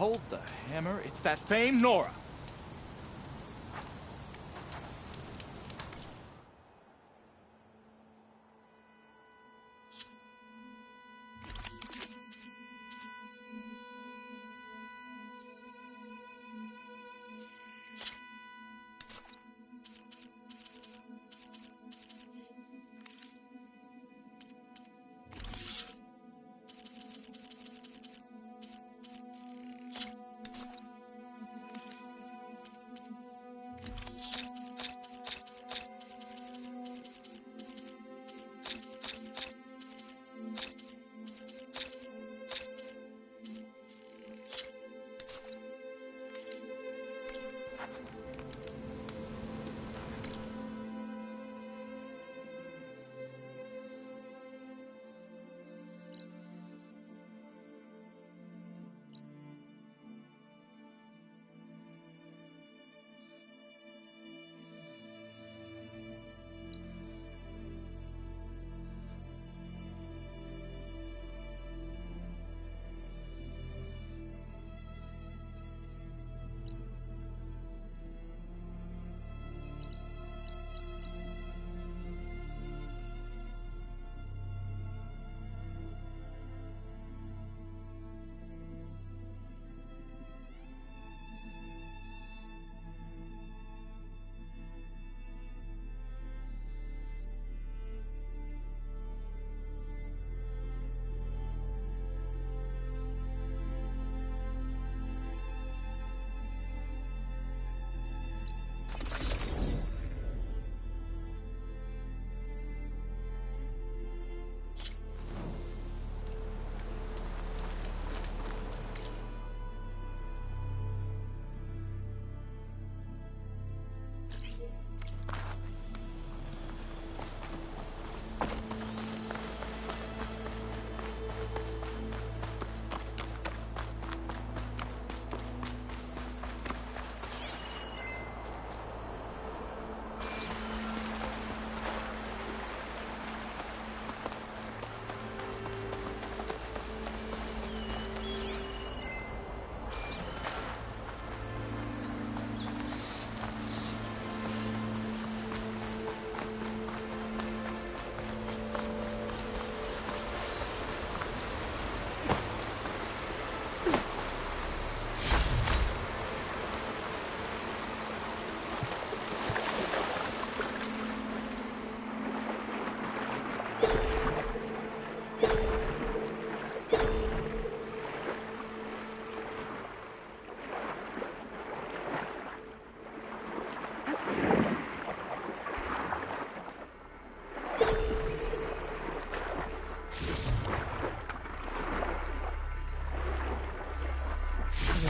Hold the hammer. It's that famed Nora.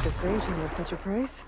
Desperation will fetch a price.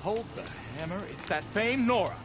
Hold the hammer. It's that famed Nora.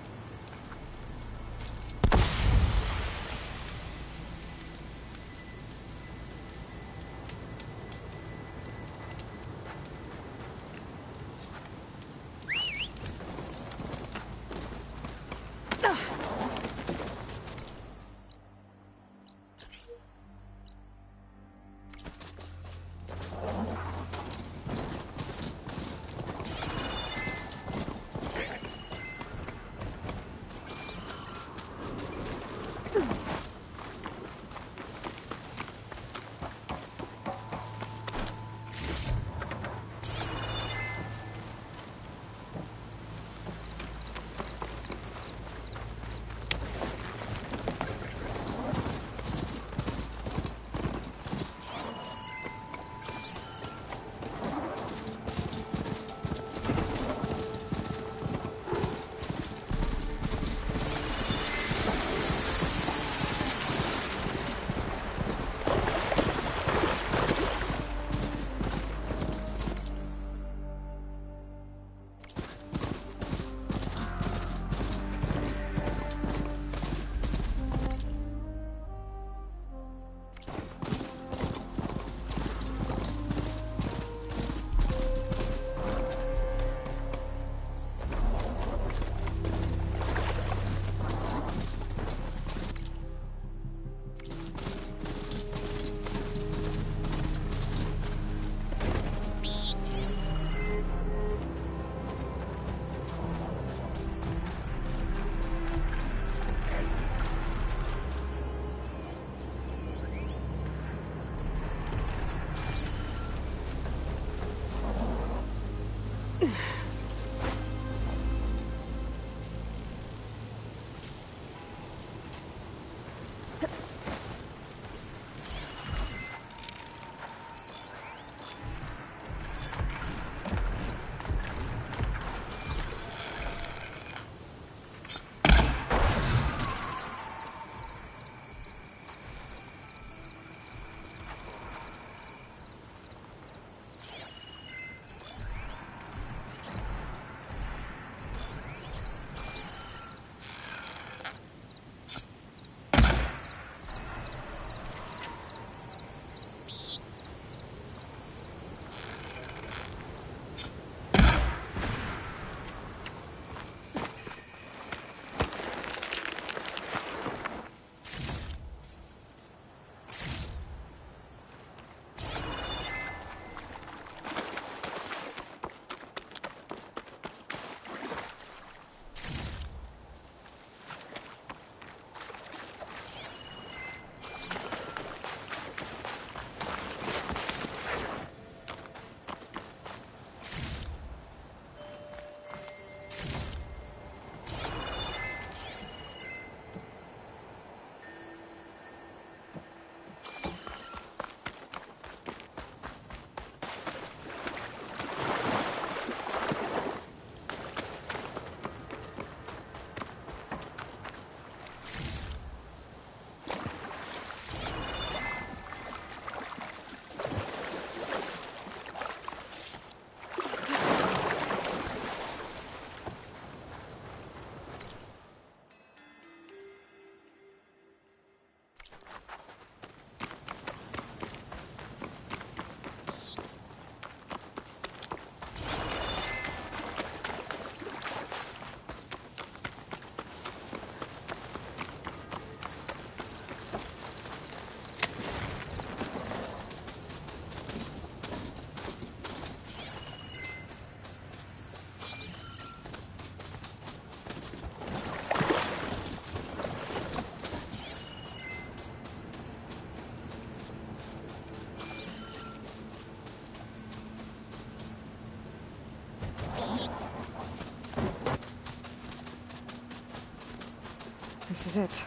This is it.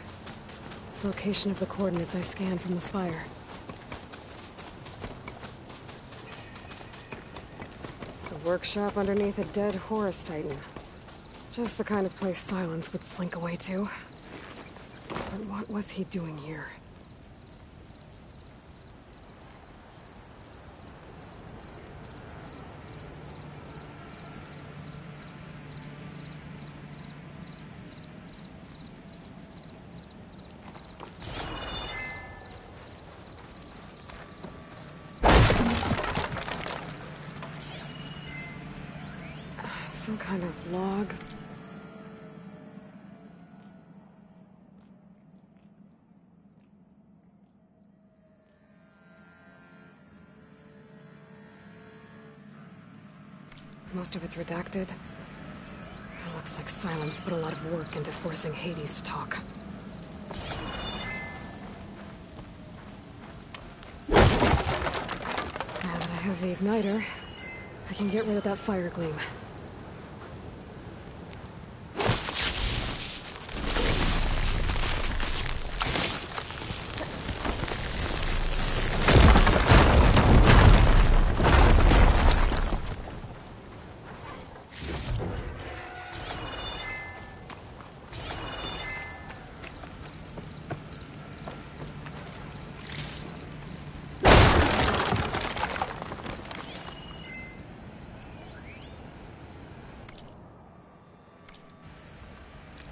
Location of the coordinates I scanned from the spire. The workshop underneath a dead Horus Titan. Just the kind of place Silence would slink away to. But what was he doing here? kind of log. Most of it's redacted. It looks like Silence put a lot of work into forcing Hades to talk. Now that I have the igniter, I can get rid of that fire gleam.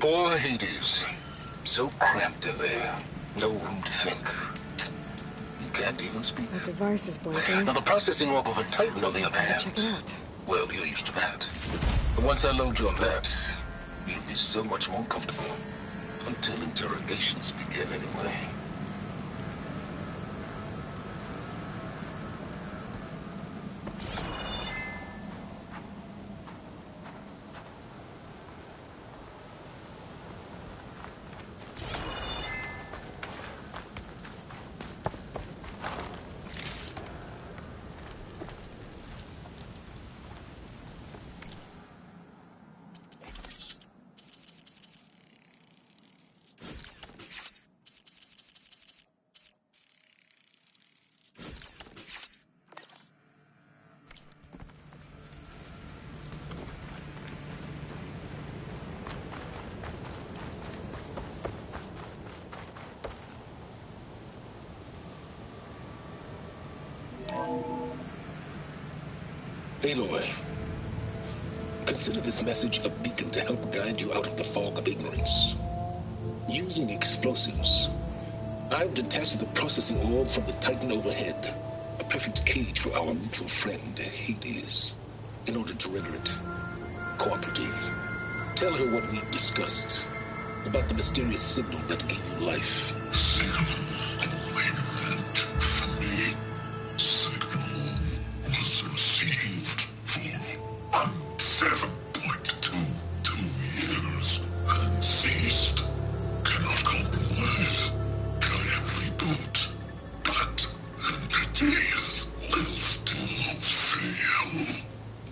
Poor Hades. So cramped in there. No room to think. You can't even speak. The device is blinking. Now the processing orb of a Titan, on the other hand. Check it out. Well, you're used to that. But once I load you on that, you'll be so much more comfortable. Until interrogations begin anyway. Aloy, consider this message a beacon to help guide you out of the fog of ignorance. Using explosives, I've detached the processing orb from the Titan overhead, a perfect cage for our mutual friend, Hades, in order to render it cooperative. Tell her what we discussed about the mysterious signal that gave you life.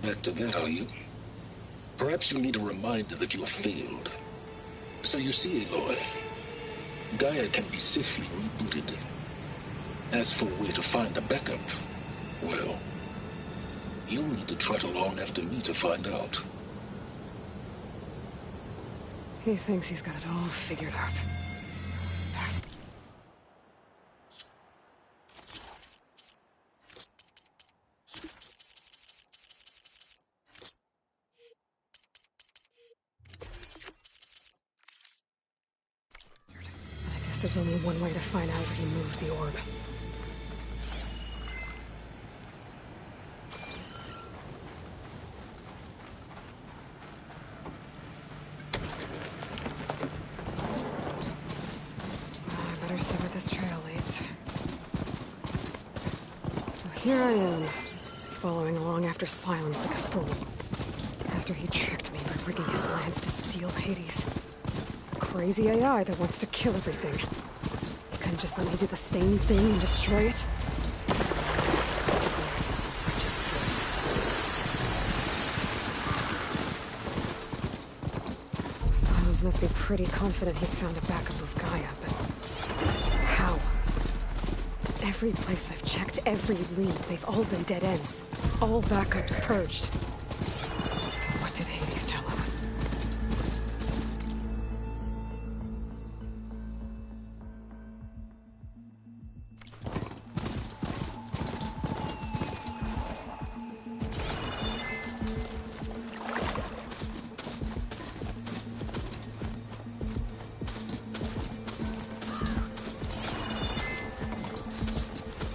Back to that, are you? Perhaps you need a reminder that you have failed. So you see, Aloy, Gaia can be safely rebooted. As for where to find a backup, well, you'll need to trot along after me to find out. He thinks he's got it all figured out. Bastard. I guess there's only one way to find out where he moved the orb. I better see where this trail leads. So here I am, following along after Silence like a fool. After he tricked me by rigging his lance to steal Hades. Crazy AI that wants to kill everything. You couldn't just let me do the same thing and destroy it? Silence must be pretty confident he's found a backup of Gaia, but how? Every place I've checked, every lead, they've all been dead ends. All backups purged. So what did Hades tell him?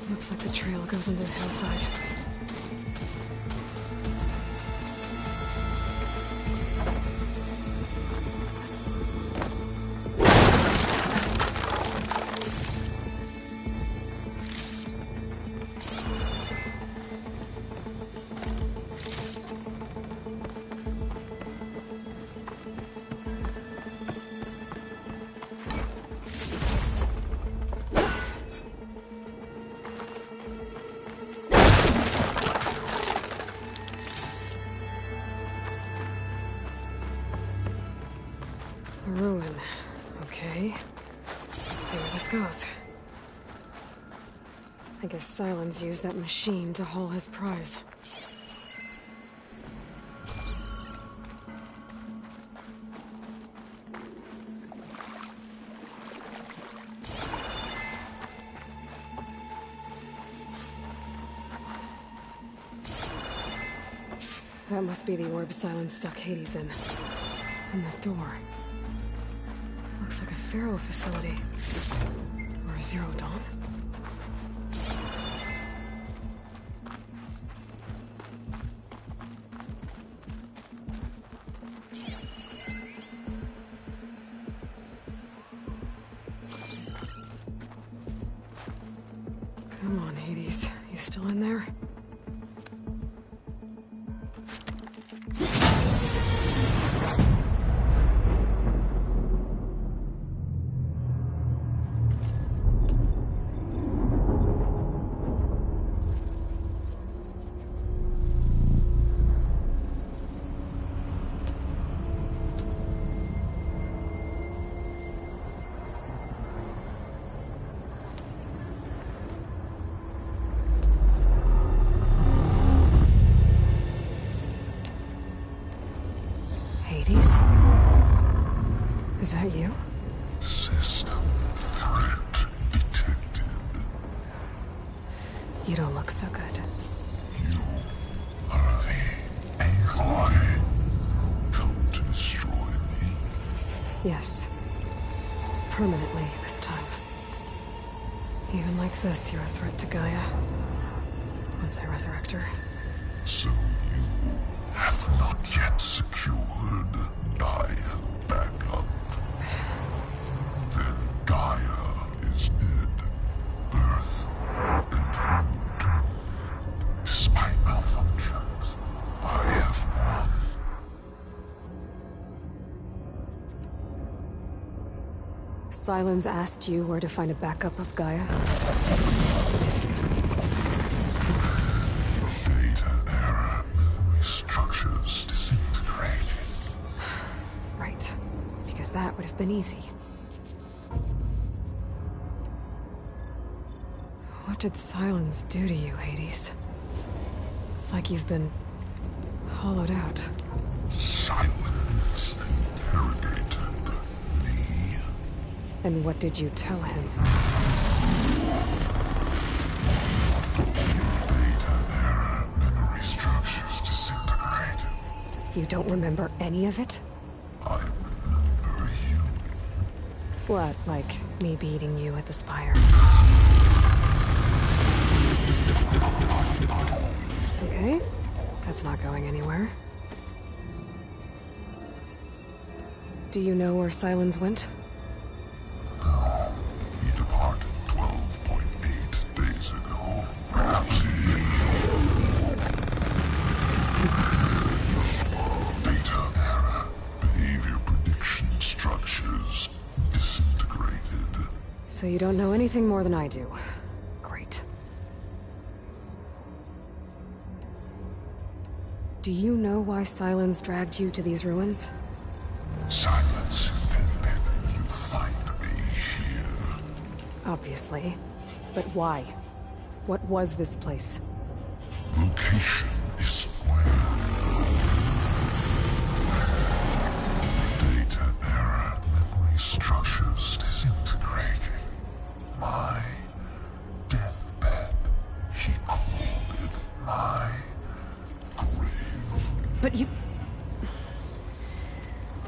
Looks like the trail goes into the hillside. A ruin. Okay. Let's see where this goes. I guess Silence used that machine to haul his prize. That must be the orb Silence stuck Hades in. And that door. Looks like a Pharaoh facility. Or a Zero Dawn. Come on, Hades. You still in there? Hades? Is that you? System threat detected. You don't look so good. You are the Aloy. Come to destroy me. Yes. Permanently this time. Even like this, you're a threat to Gaia. Once I resurrect her. So you have not yet secured Gaia back up. Then Gaia is dead. Earth and you doomed. Despite malfunctions, I have won. Silence asked you where to find a backup of Gaia? Data error. Memory structures disintegrated. Right. Because that would have been easy. What did Silence do to you, Hades? It's like you've been hollowed out. Silence interrogated me. And what did you tell him? Data error. Memory structures disintegrated. You don't remember any of it? I remember you. What, like me beating you at the Spire? Okay, that's not going anywhere. Do you know where Silence went? No. He departed 12.8 days ago. Perhaps he... Data error. Behavior prediction structures disintegrated. So you don't know anything more than I do. Great. Do you know why Silence dragged you to these ruins? Silence intended you find me here. Obviously. But why? What was this place? Location is square. Data error. Memory structures disintegrated. My deathbed. He called it my grave. But you...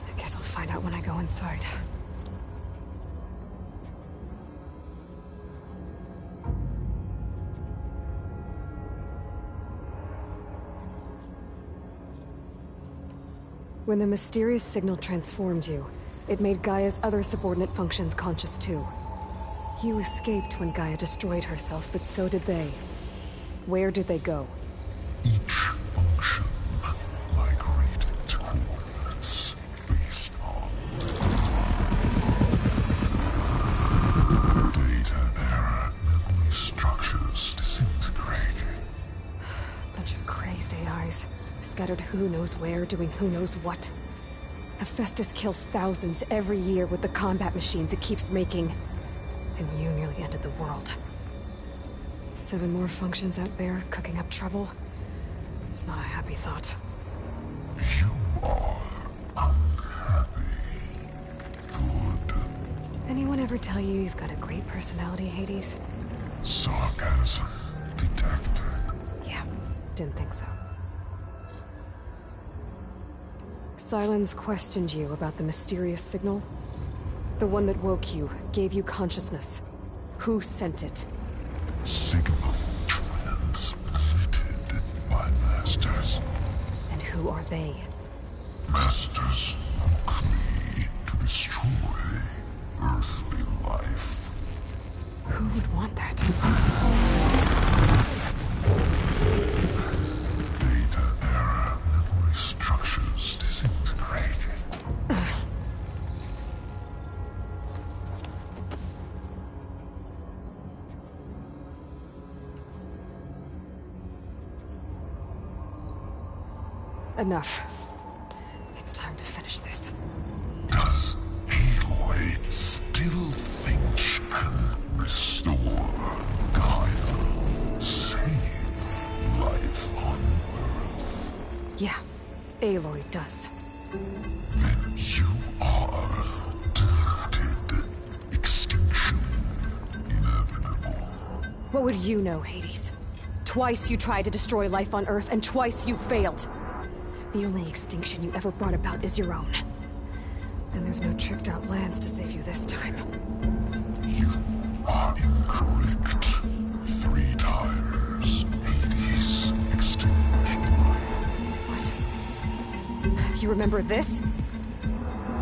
I guess I'll find out when I go inside. When the mysterious signal transformed you, it made Gaia's other subordinate functions conscious too. You escaped when Gaia destroyed herself, but so did they. Where did they go? Each function migrated to coordinates based on data error. Memory structures disintegrated. Bunch of crazed AIs, scattered who knows where, doing who knows what. Hephaestus kills thousands every year with the combat machines it keeps making. And you nearly ended the world. 7 more functions out there, cooking up trouble. It's not a happy thought. You are unhappy. Good. Anyone ever tell you you've got a great personality, Hades? Sarcasm detected. Yeah, didn't think so. Sylens questioned you about the mysterious signal. The one that woke you, gave you consciousness. Who sent it? Signal transmitted by masters. And who are they? Masters who create to destroy earthly life. Who would want that? Data error, memory structures disintegrating. Enough. It's time to finish this. Does Aloy still think she can restore Gaia? Save life on Earth? Yeah, Aloy does. Then you are deluded. Extinction inevitable. What would you know, Hades? Twice you tried to destroy life on Earth, and twice you failed. The only extinction you ever brought about is your own. And there's no tricked-out lands to save you this time. You are incorrect. 3 times. Hades extinguished life. What? You remember this?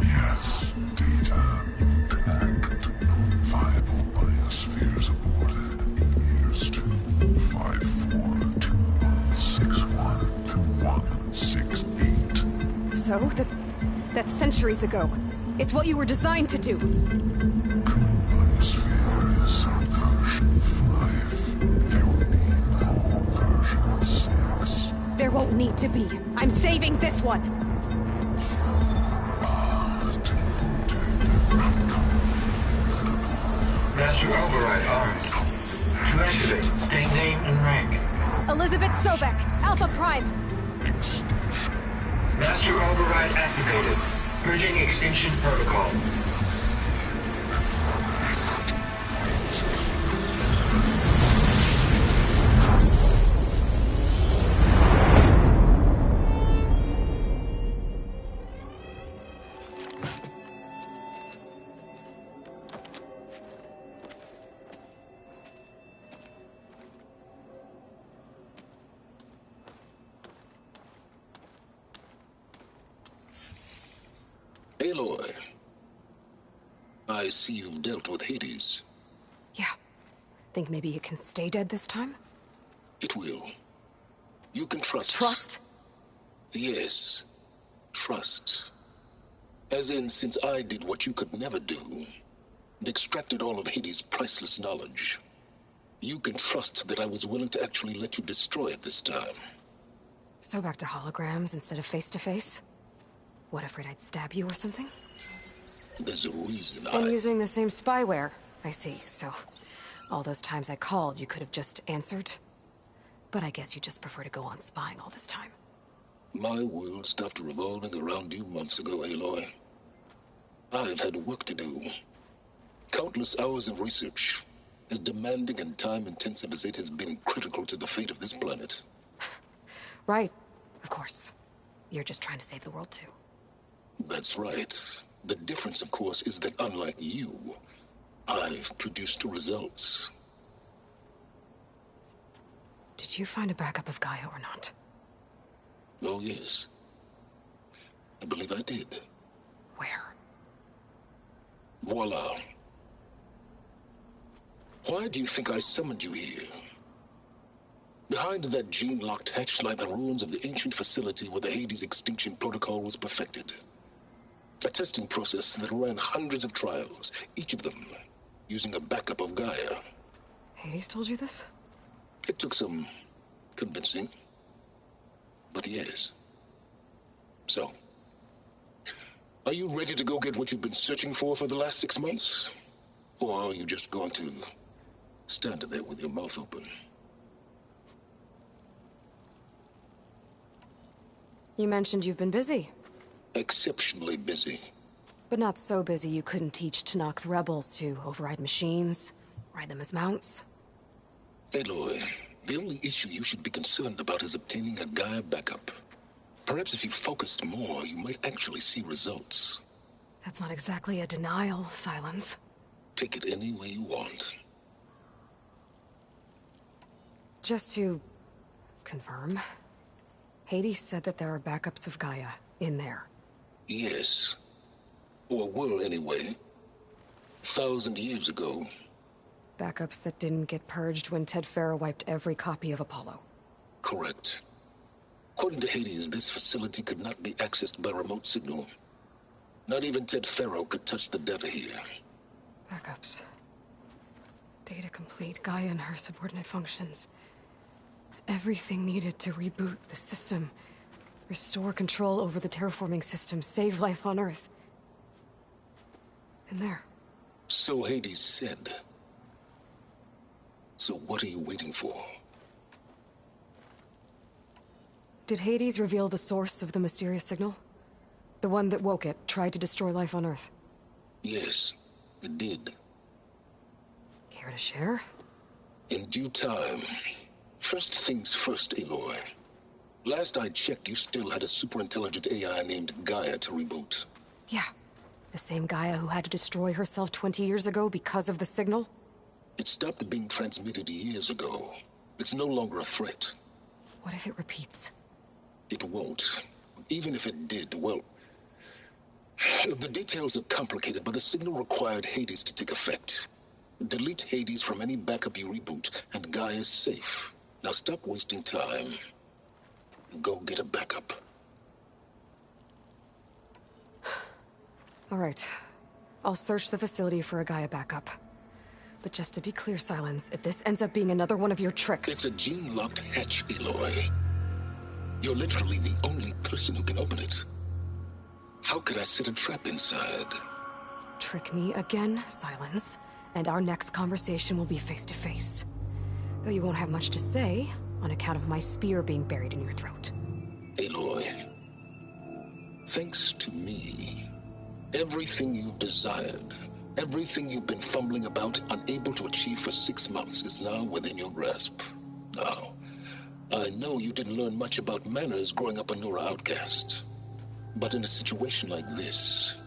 Yes, data intact. Non-viable biospheres aborted in years 254, 2161, 2168. So, that's centuries ago. It's what you were designed to do. Current biosphere is version 5. There will be no version 6. There won't need to be. I'm saving this one. Master Override armed. To activate, state name and rank. Elizabeth Sobek, Alpha Prime. Master Override activated. Purging extinction protocol. Aloy, I see you've dealt with Hades. Yeah. Think maybe you can stay dead this time? It will. You can trust. Trust? Yes. Trust. As in, since I did what you could never do, and extracted all of Hades' priceless knowledge, you can trust that I was willing to actually let you destroy it this time. So back to holograms instead of face-to-face? What, afraid I'd stab you or something? There's a reason And using the same spyware. I see, so... all those times I called, you could have just answered? But I guess you just prefer to go on spying all this time. My world stopped revolving around you months ago, Aloy. I've had work to do. Countless hours of research, as demanding and time-intensive as it has been critical to the fate of this planet. Right, of course. You're just trying to save the world, too. That's right. The difference, of course, is that unlike you, I've produced results. Did you find a backup of Gaia or not? Oh, yes. I believe I did. Where? Voila. Why do you think I summoned you here? Behind that gene-locked hatch lie the ruins of the ancient facility where the Hades extinction protocol was perfected. A testing process that ran hundreds of trials, each of them using a backup of Gaia. Hades told you this? It took some convincing, but yes. So, Are you ready to go get what you've been searching for the last 6 months? Or are you just going to stand there with your mouth open? You mentioned you've been busy. Exceptionally busy. But not so busy you couldn't teach Tenakth rebels to override machines, ride them as mounts. Aloy, the only issue you should be concerned about is obtaining a Gaia backup. Perhaps if you focused more, you might actually see results. That's not exactly a denial, Silence. Take it any way you want. Just to confirm, Hades said that there are backups of Gaia in there. Yes. Or were anyway. 1,000 years ago. Backups that didn't get purged when Ted Faro wiped every copy of Apollo. Correct. According to Hades, this facility could not be accessed by remote signal. Not even Ted Faro could touch the data here. Backups. Data complete, Gaia and her subordinate functions. Everything needed to reboot the system. Restore control over the terraforming system, save life on Earth. And there. So Hades said. So what are you waiting for? Did Hades reveal the source of the mysterious signal? The one that woke it, tried to destroy life on Earth? Yes, it did. Care to share? In due time. First things first, Aloy. Last I checked, you still had a superintelligent AI named Gaia to reboot. Yeah. The same Gaia who had to destroy herself 20 years ago because of the signal? It stopped being transmitted years ago. It's no longer a threat. What if it repeats? It won't. Even if it did, well... The details are complicated, but the signal required Hades to take effect. Delete Hades from any backup you reboot, and Gaia's safe. Now stop wasting time. Go get a backup. All right. I'll search the facility for a Gaia backup. But just to be clear, Silence, if this ends up being another one of your tricks... It's a gene-locked hatch, Aloy. You're literally the only person who can open it. How could I set a trap inside? Trick me again, Silence, and our next conversation will be face-to-face. Though you won't have much to say, on account of my spear being buried in your throat. Aloy, thanks to me, everything you've desired, everything you've been fumbling about, unable to achieve for 6 months, is now within your grasp. Now, I know you didn't learn much about manners growing up a Nora outcast. But in a situation like this,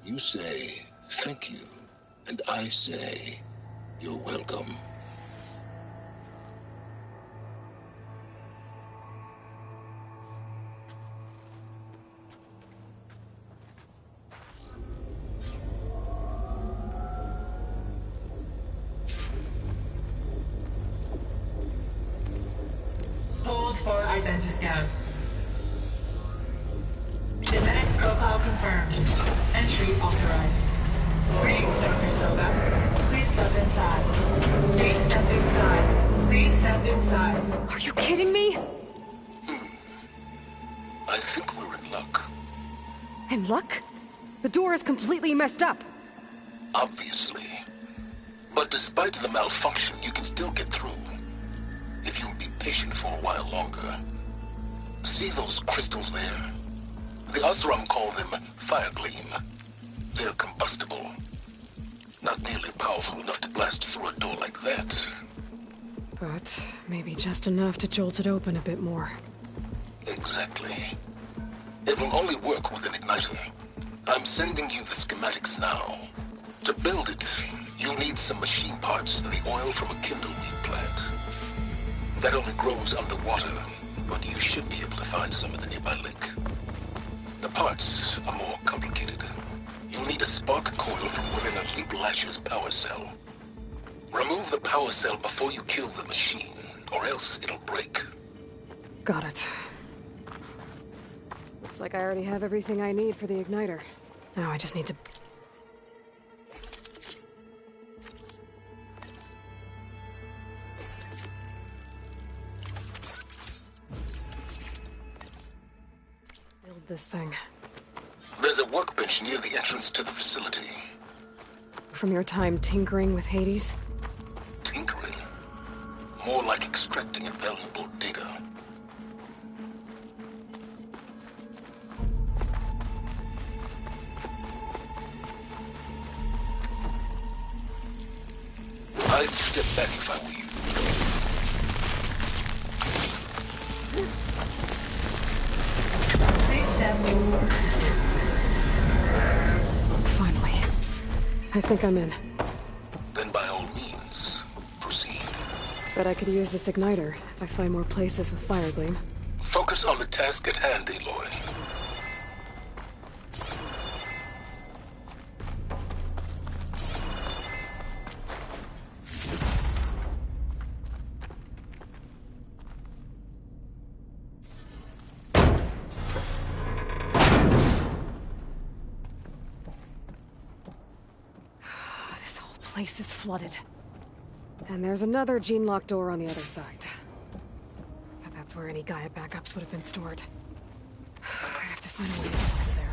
you say, thank you, and I say, you're welcome. Hold for Identiscan. Genetic profile confirmed. Entry authorized. Greetings, Dr. Soga. Please step inside. Please step inside. Please step inside. Are you kidding me? I think we're in luck. In luck? The door is completely messed up. Obviously. But despite the malfunction, you can still get through. If you'll be patient for a while longer. See those crystals there? The Osram call them fire gleam. They're combustible. Not nearly powerful enough to blast through a door like that. But maybe just enough to jolt it open a bit more. Exactly. It will only work with an igniter. I'm sending you the schematics now. To build it, you'll need some machine parts and the oil from a kindleweed plant. That only grows underwater, but you should be able to find some in the nearby lake. The parts are more complicated. You'll need a spark coil from within a Leap Lasher's power cell. Remove the power cell before you kill the machine, or else it'll break. Got it. Looks like I already have everything I need for the igniter. Now I just need to... build this thing. There's a workbench near the entrance to the facility. From your time tinkering with Hades? Tinkering? More like extracting invaluable data. I'd step back if I were you. Please stand inside. Finally. I think I'm in. Then by all means, proceed. Bet I could use this igniter if I find more places with fire gleam. Focus on the task at hand, Aloy. This whole place is flooded. And there's another gene-locked door on the other side. But that's where any Gaia backups would have been stored. I have to find a way to get over there.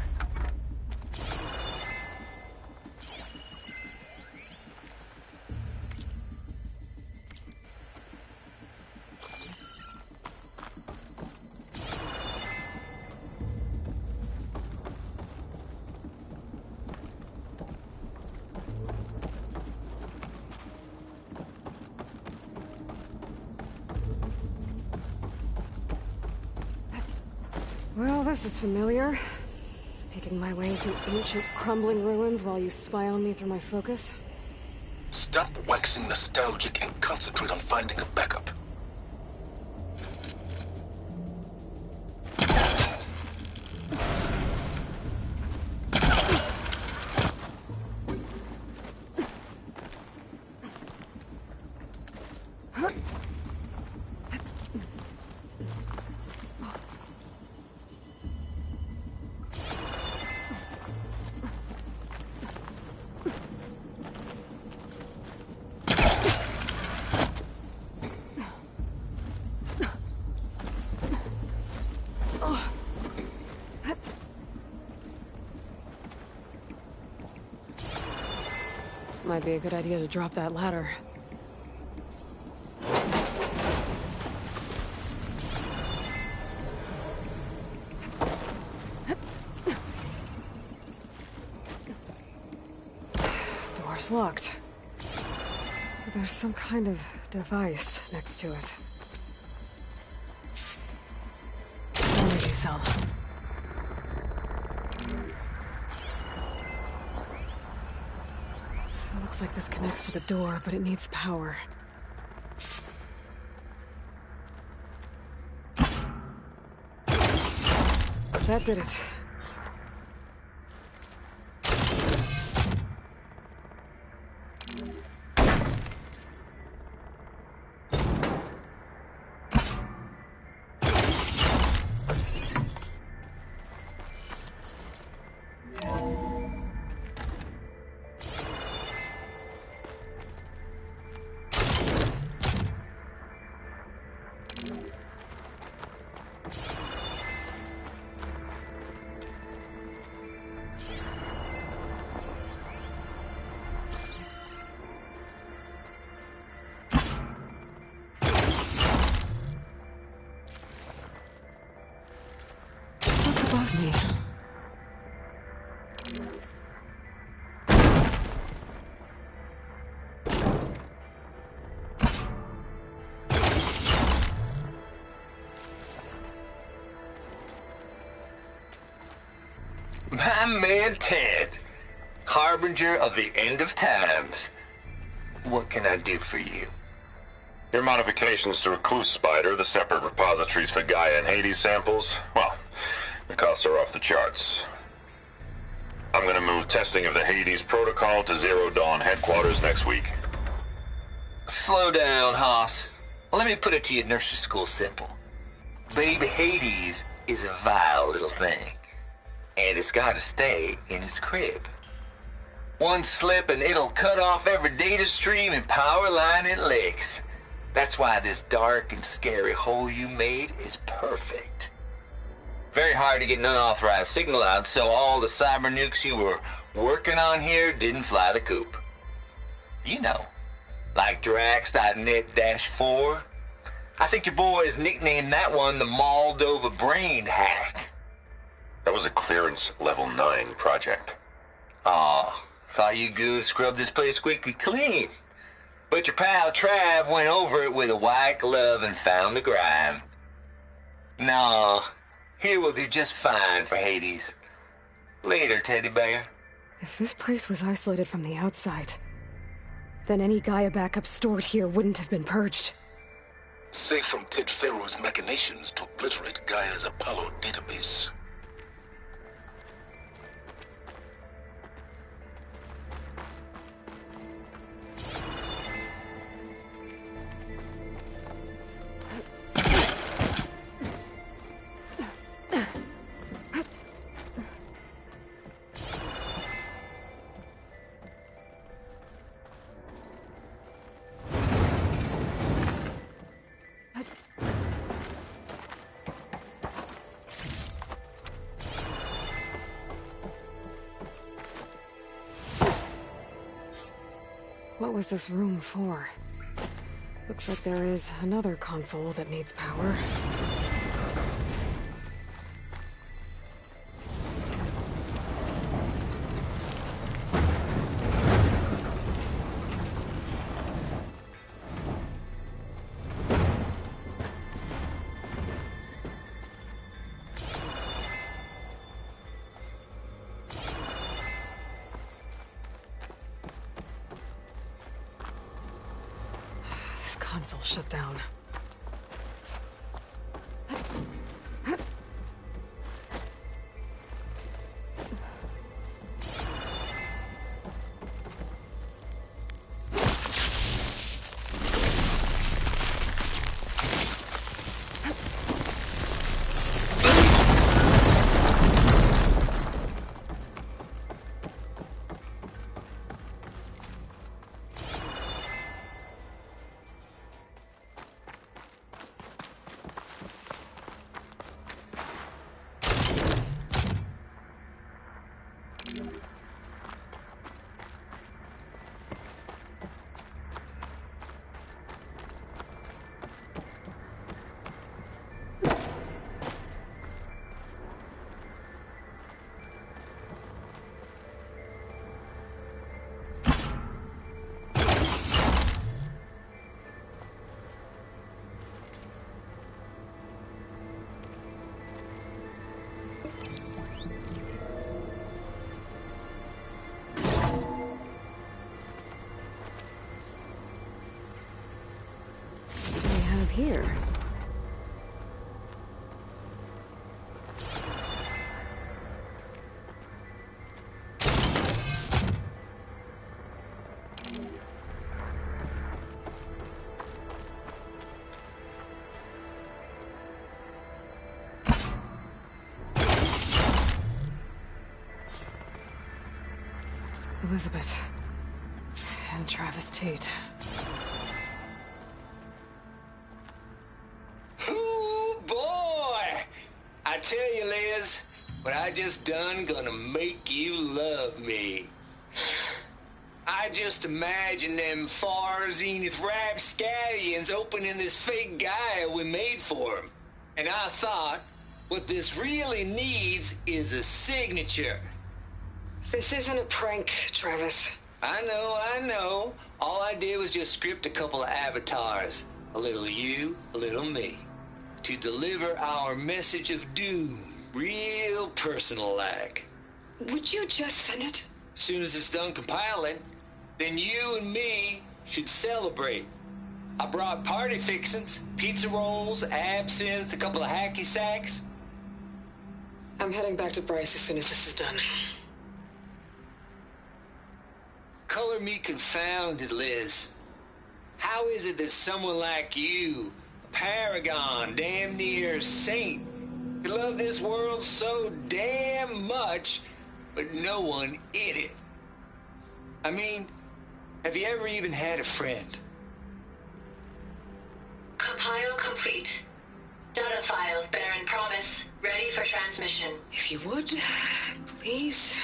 Well, this is familiar. Making my way through ancient crumbling ruins while you spy on me through my focus. Stop waxing nostalgic and concentrate on finding a backup. Might be a good idea to drop that ladder. Door's locked. But there's some kind of device next to it. Energy cell. Looks like this connects to the door, but it needs power. That did it. Me. My man Ted, harbinger of the end of times. What can I do for you? Your modifications to Recluse Spider, the separate repositories for Gaia and Hades samples, well, the costs are off the charts. I'm gonna move testing of the Hades protocol to Zero Dawn headquarters next week. Slow down, Haas. Let me put it to you nursery school simple. Baby Hades is a vile little thing, and it's gotta stay in its crib. One slip and it'll cut off every data stream and power line it licks. That's why this dark and scary hole you made is perfect. Very hard to get an unauthorized signal out, so all the cyber nukes you were working on here didn't fly the coop. You know, like Drax.net-4. I think your boys nicknamed that one the Moldova Brain Hack. That was a clearance level 9 project. Aw, thought you goons scrubbed this place squeaky clean. But your pal Trav went over it with a white glove and found the grime. No, here we'll do just fine for Hades. Later, teddy bear. If this place was isolated from the outside, then any Gaia backup stored here wouldn't have been purged. Safe from Ted Pharaoh's machinations to obliterate Gaia's Apollo database. What was this room for? Looks like there is another console that needs power. Console shut down. Here. Elizabeth and Travis Tate. I tell you, Liz, what I just done gonna make you love me. I just imagine them far zenith rapscallions opening this fake Gaia we made for them. And I thought, what this really needs is a signature. This isn't a prank, Travis. I know. All I did was just script a couple of avatars. A little you, a little me. To deliver our message of doom, real personal-like. Would you just send it? Soon as it's done compiling, then you and me should celebrate. I brought party fixins, pizza rolls, absinthe, a couple of hacky sacks. I'm heading back to Bryce as soon as this is done. Color me confounded, Liz. How is it that someone like you, paragon, damn near saint, could love this world so damn much, but no one in it? I mean, have you ever even had a friend? Compile complete. Data file, Baron Promise, ready for transmission. If you would, please.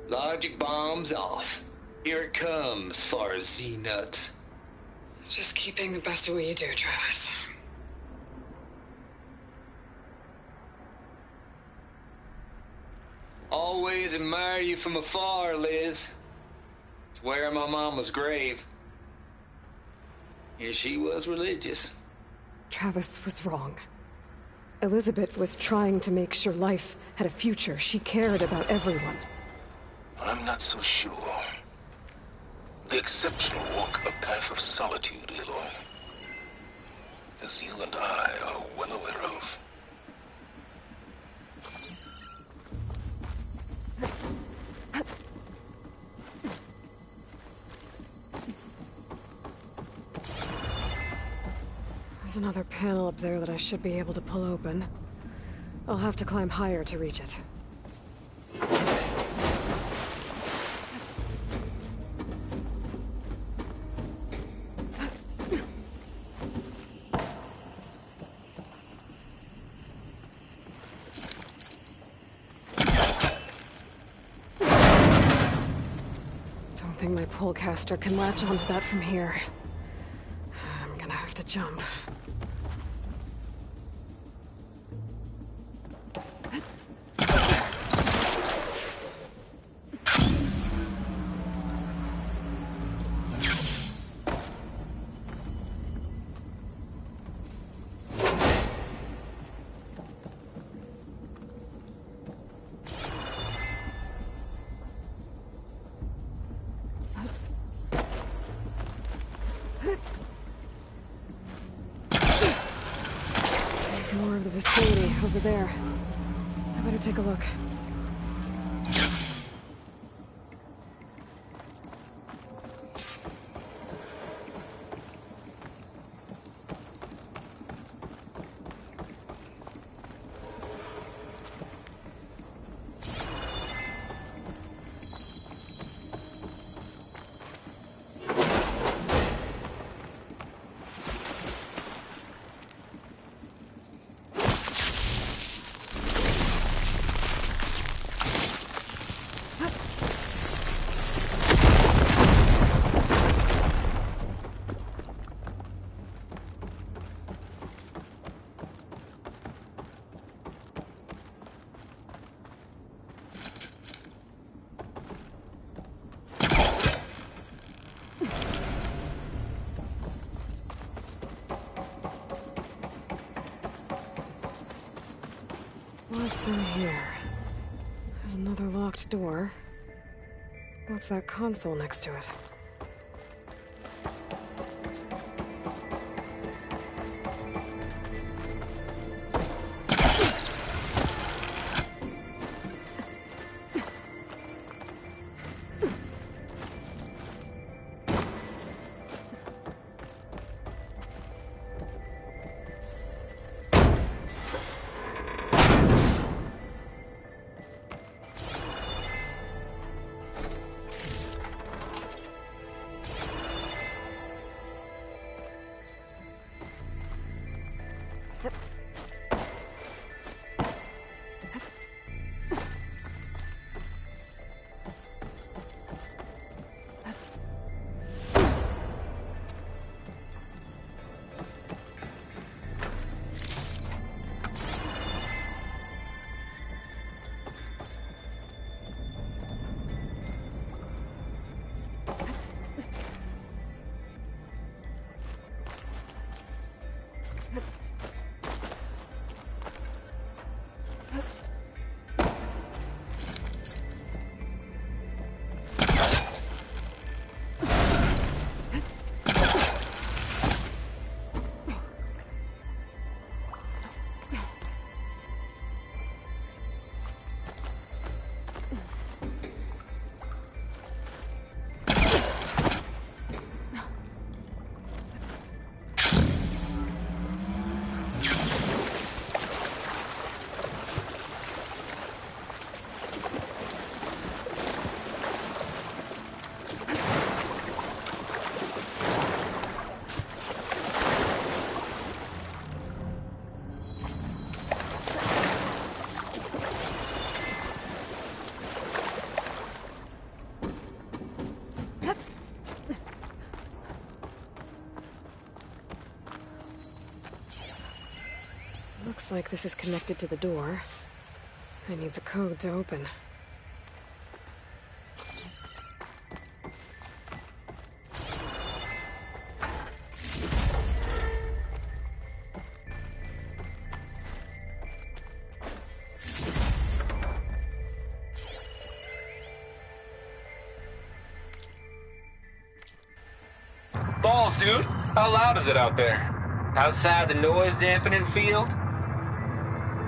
Logic bombs off. Here it comes, far as Z-nuts. Just keeping the best of what you do, Travis. Always admire you from afar, Liz. It's where my mama's grave. Yeah, she was religious. Travis was wrong. Elizabeth was trying to make sure life had a future. She cared about everyone. I'm not so sure. The exceptional walk a path of solitude, Aloy. As you and I are well aware of. There's another panel up there that I should be able to pull open. I'll have to climb higher to reach it. Don't think my pullcaster can latch onto that from here. I'm gonna have to jump. There's more of the vicinity over there. I better take a look. What's in here? There's another locked door. What's that console next to it? Looks like this is connected to the door. It needs a code to open. Balls, dude. How loud is it out there? Outside the noise dampening field?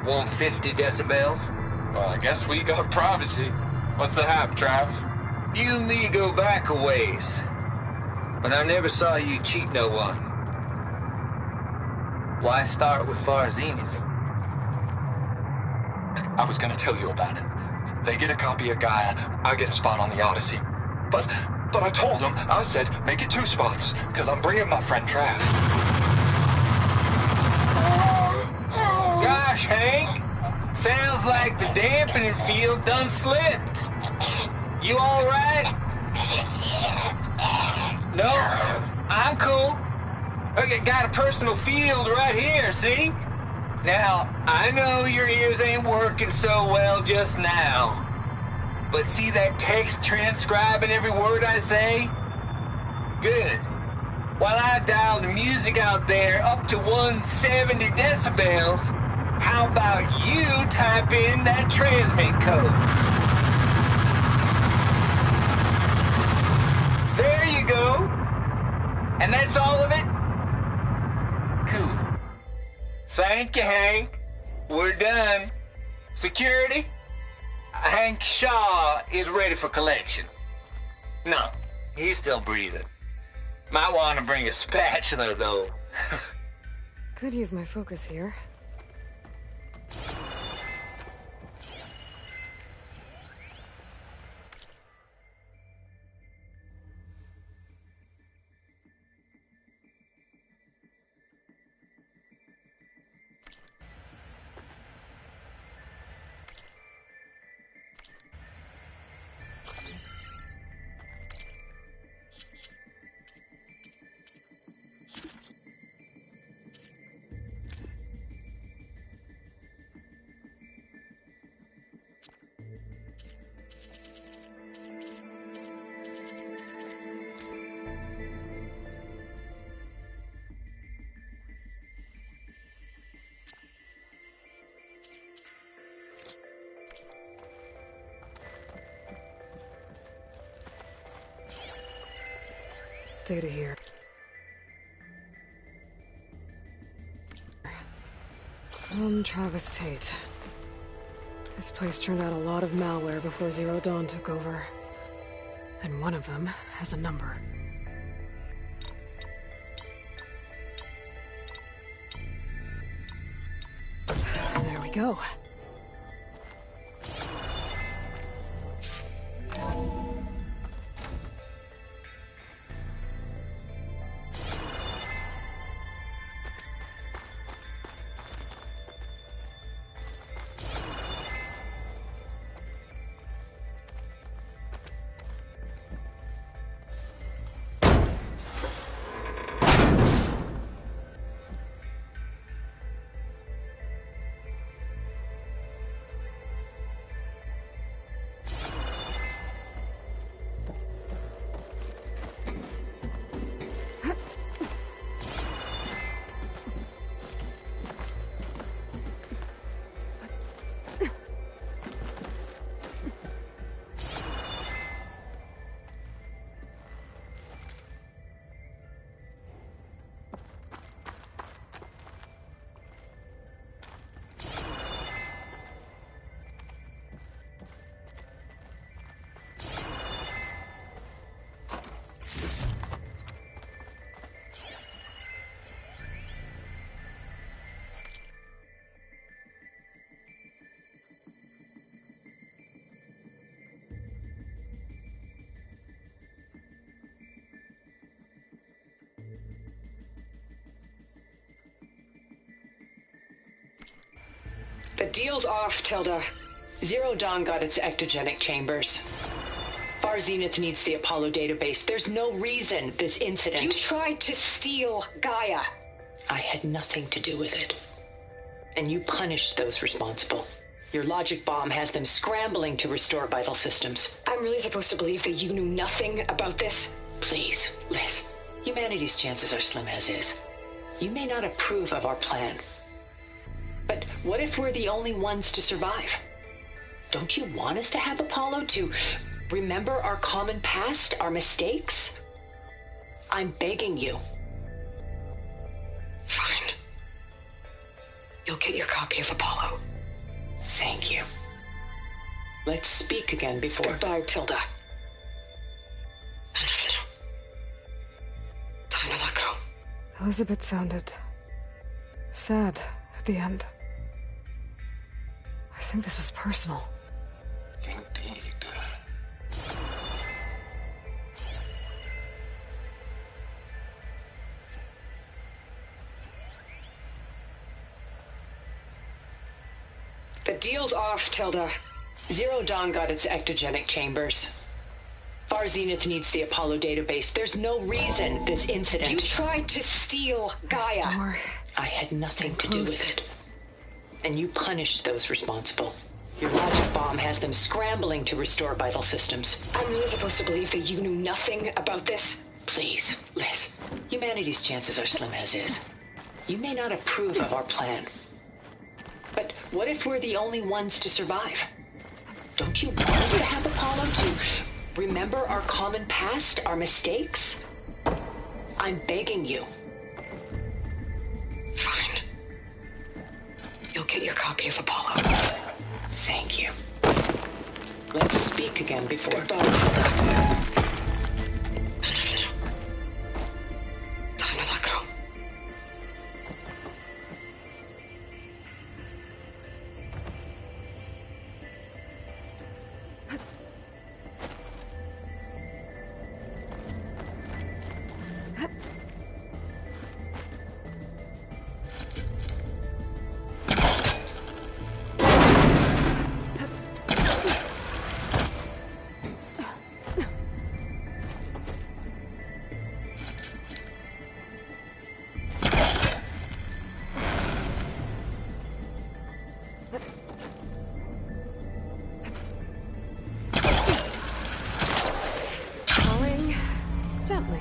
150 decibels? Well, I guess we got privacy. What's the hap, Trav? You and me go back a ways. But I never saw you cheat no one. Why start with Far Zenith? I was gonna tell you about it. They get a copy of Gaia, I get a spot on the Odyssey. But I told them, I said, make it 2 spots, because I'm bringing my friend Trav. Gosh, Hank. Sounds like the dampening field done slipped. You all right? No? I'm cool. Okay, got a personal field right here, see? Now, I know your ears ain't working so well just now. But see that text transcribing every word I say? Good. While I dial the music out there up to 170 decibels, how about you type in that transmit code? There you go. And that's all of it? Cool. Thank you, Hank. We're done. Security? Hank Shaw is ready for collection. No, he's still breathing. Might want to bring a spatula, though. Could use my focus here. Data here. Travis Tate. This place turned out a lot of malware before Zero Dawn took over. And one of them has a number. There we go. The deal's off, Tilda. Zero Dawn got its ectogenic chambers. Far Zenith needs the Apollo database. There's no reason this incident... You tried to steal Gaia. I had nothing to do with it. and you punished those responsible. Your logic bomb has them scrambling to restore vital systems. I'm really supposed to believe that you knew nothing about this? Please, Liz. Humanity's chances are slim as is. You may not approve of our plan. But what if we're the only ones to survive? Don't you want us to have Apollo to remember our common past, our mistakes? I'm begging you. Fine. You'll get your copy of Apollo. Thank you. Let's speak again before... Goodbye, Tilda. Time to let go. Elizabeth sounded sad at the end. I think this was personal. Indeed. The deal's off, Tilda. Zero Dawn got its ectogenic chambers. Far Zenith needs the Apollo database. There's no reason this incident... You tried to steal Gaia. I had nothing to do with it. And you punished those responsible. Your logic bomb has them scrambling to restore vital systems. I'm really supposed to believe that you knew nothing about this? Please, Liz. Humanity's chances are slim as is. You may not approve of our plan. But what if we're the only ones to survive? Don't you want us to have Apollo to remember our common past, our mistakes? I'm begging you. Fine. You'll get your copy of Apollo. Thank you. Let's speak again before... Goodbye, Tilda. Time to let go. Gently.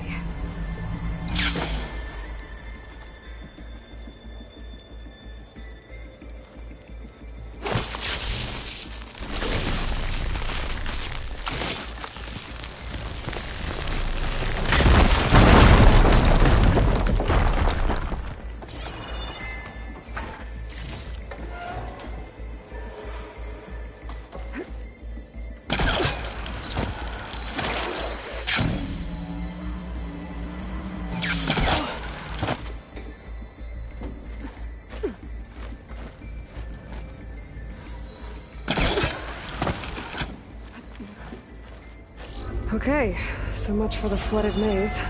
Okay, so much for the flooded maze.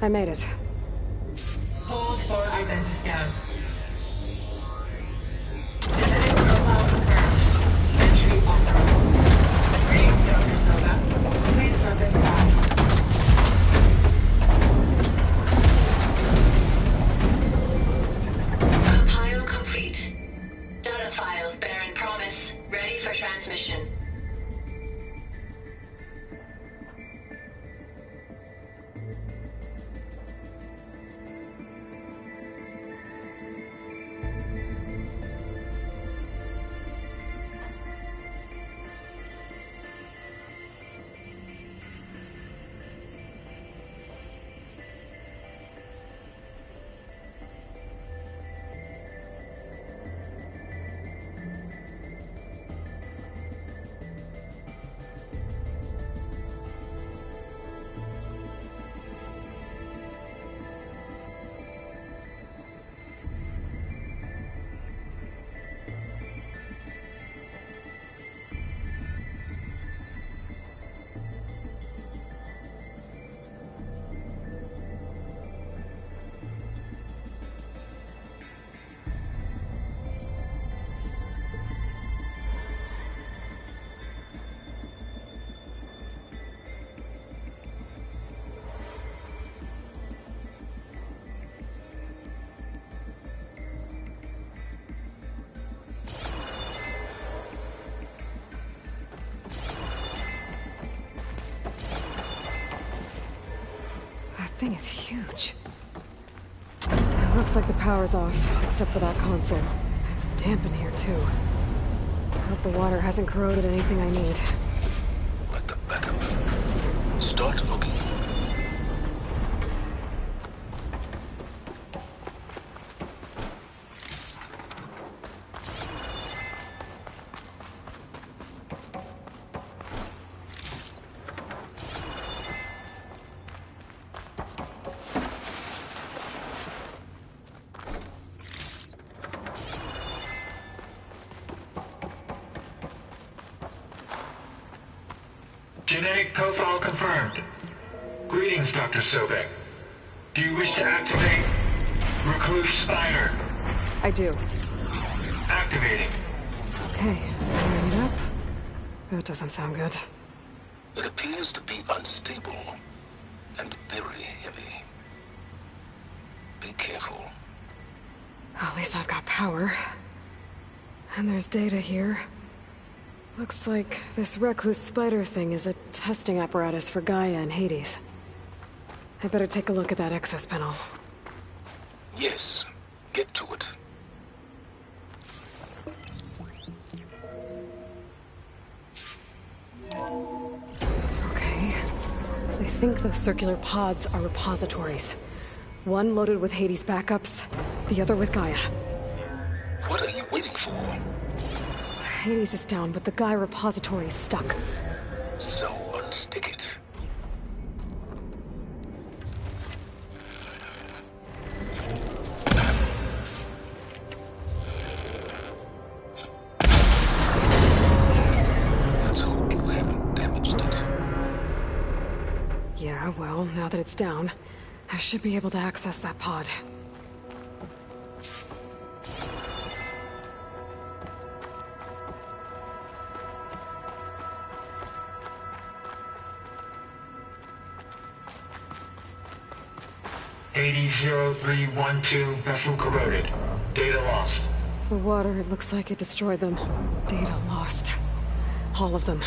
I made it. Hold for identiscan. Genetic profile confirmed. Entry authorized. Greetings, Dr. Soda. Please step inside. Compile complete. Data file, Baron Promise, ready for transmission. thing is huge. It looks like the power's off, except for that console. It's damp in here, too. I hope the water hasn't corroded anything I need. Like the backup. Start looking. Genetic profile confirmed. Greetings, Dr. Sobek. Do you wish to activate Recluse Spider? I do. Activating. Okay, bring it up. That doesn't sound good. It appears to be unstable and very heavy. Be careful. At least I've got power. And there's data here. Looks like this Recluse Spider thing is a testing apparatus for Gaia and Hades. I better take a look at that access panel. Yes, get to it. Okay. I think those circular pods are repositories. One loaded with Hades backups, the other with Gaia. What are you waiting for? Hades is down, but the Gaia repository is stuck. So unstick it. Let's hope you haven't damaged it. Yeah, well, now that it's down, I should be able to access that pod. Hades 0312 vessel corroded. Data lost. The water, it looks like it destroyed them. Data lost. All of them.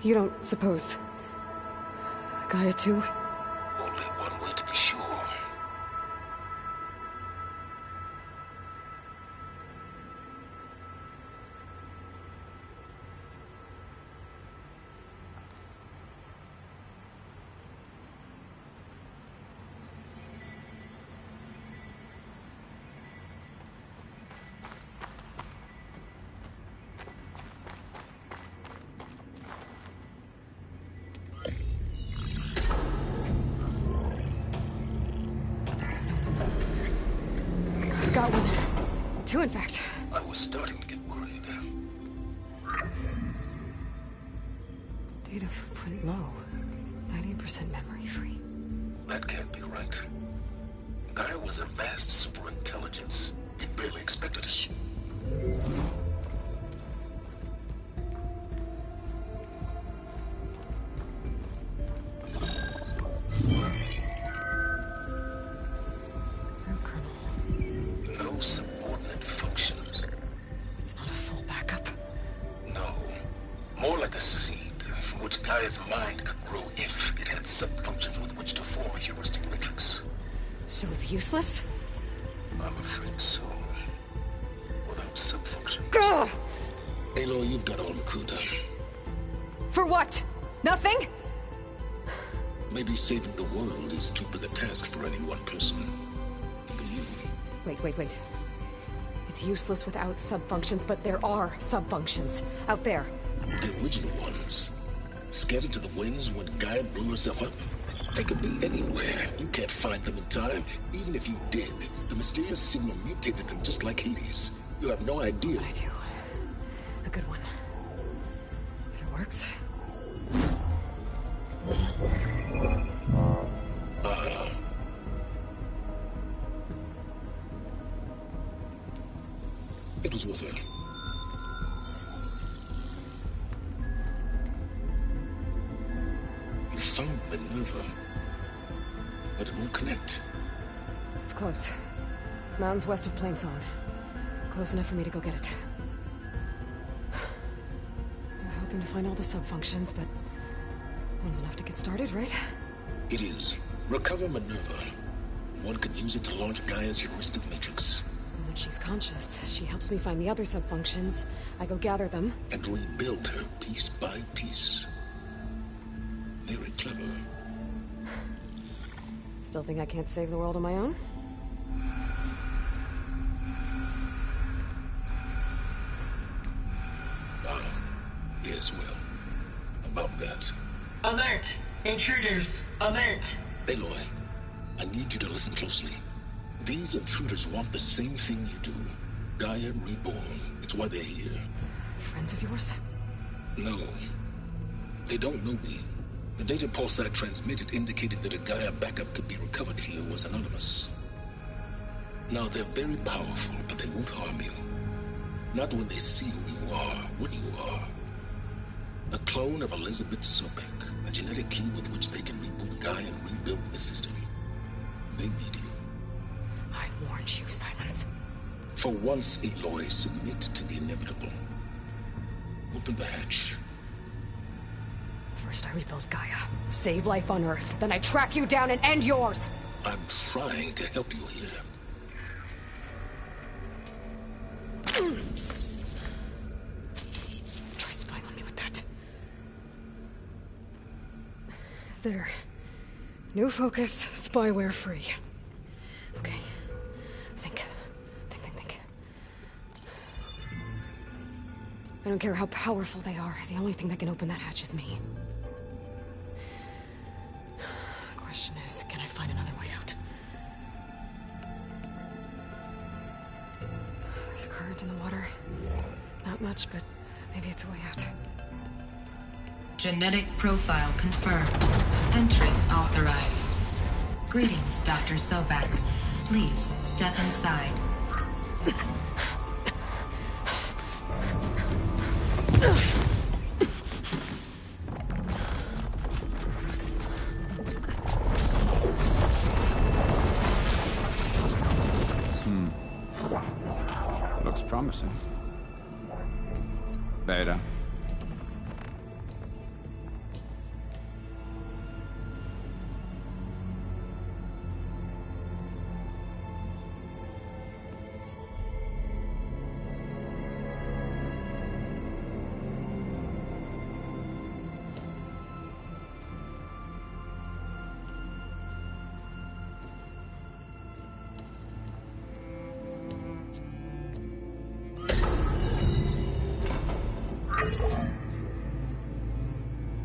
You don't suppose... Gaia too? Only one way to be sure. Got one. Two, in fact. I was starting to get worried. Data footprint low. 90% memory free. That can't be right. Gaia was a vast superintelligence. It barely expected us. No subordinate functions. It's not a full backup. No. More like a seed from which Gaia's mind could grow if it had sub-functions with which to form a heuristic matrix. So it's useless? I'm afraid so. Without sub-functions. Ugh! Aloy, you've done all you could. For what? Nothing? Maybe saving the world is too big a task for any one person. Even you. Wait. It's useless without subfunctions, but there are subfunctions out there. The original ones. Scattered to the winds when Gaia blew herself up. They could be anywhere. You can't find them in time. Even if you did, the mysterious signal mutated them just like Hades. You have no idea. But I do. A good one. If it works. It was worth it. You found Minerva, but it won't connect. It's close. Mountains west of Plainsong. Close enough for me to go get it. I was hoping to find all the subfunctions, but one's enough to get started, right? It is. Recover Minerva. One could use it to launch Gaia's heuristic matrix. When she's conscious, she helps me find the other subfunctions. I go gather them. And rebuild her piece by piece. Very clever. Still think I can't save the world on my own? Yes, well, about that. Alert! Intruders! Alert! Aloy, I need you to listen closely. These intruders want the same thing you do. Gaia reborn. It's why they're here. Friends of yours? No. They don't know me. The data pulse I transmitted indicated that a Gaia backup could be recovered here was anonymous. Now, they're very powerful, but they won't harm you. Not when they see who you are, what you are. A clone of Elizabeth Sobek, a genetic key with which they can reboot Gaia and rebuild the system. They need you. I warned you, Silence. For once, Aloy, submit to the inevitable. Open the hatch. First I rebuild Gaia, save life on Earth, then I track you down and end yours! I'm trying to help you here. Try spying on me with that. There. New focus, spyware free. Okay. Think. I don't care how powerful they are. The only thing that can open that hatch is me. Question is, can I find another way out? There's a current in the water. Not much, but maybe it's a way out. Genetic profile confirmed. Entry authorized. Greetings, Dr. Sobek. Please step inside. Looks promising. Beta.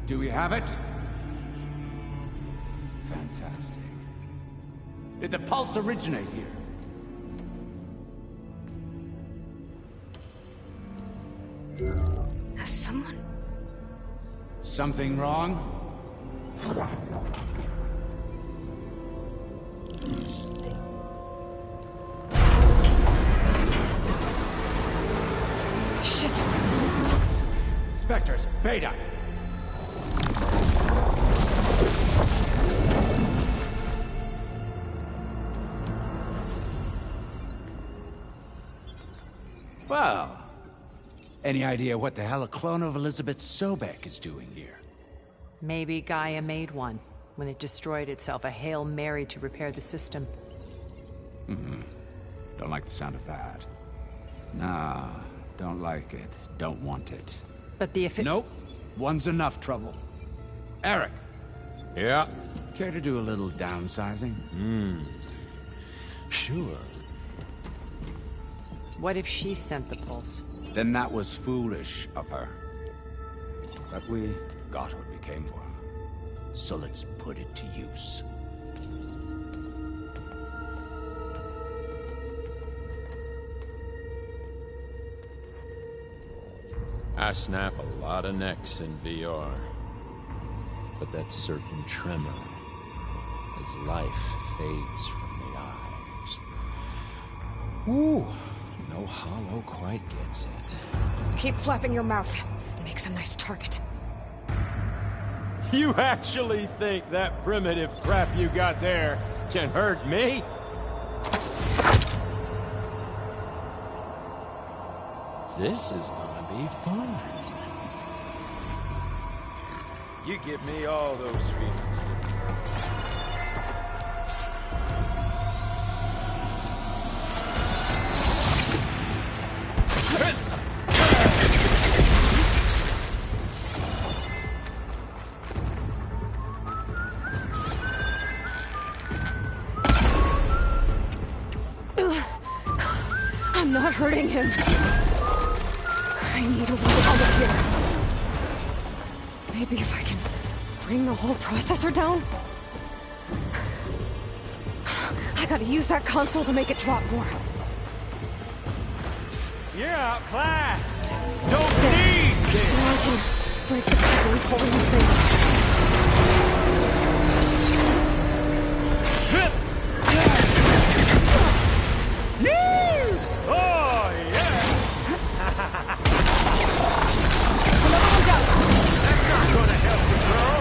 Do we have it? Fantastic. Did the pulse originate here? Has someone... Something wrong? Shit! Spectres, Beta! Well, any idea what the hell a clone of Elizabeth Sobek is doing here? Maybe Gaia made one, when it destroyed itself, a Hail Mary to repair the system. Don't like the sound of that. Nah, don't like it. Don't want it. But the Nope. One's enough trouble. Eric. Yeah? Care to do a little downsizing? Sure. What if she sent the pulse? Then that was foolish of her. But we got what we came for. So let's put it to use. I snap a lot of necks in VR. But that certain tremor as life fades from the eyes. Ooh, no hollow quite gets it. Keep flapping your mouth. Makes a nice target. You actually think that primitive crap you got there can hurt me? This is gonna be fun. You give me all those feelings. hurting him. I need a way out of here. Maybe if I can bring the whole processor down? I gotta use that console to make it drop more. You're outclassed. Don't need this. Now I can break the couplings holding the thing. Oh, yeah! Another one down. That's not gonna help you, girl.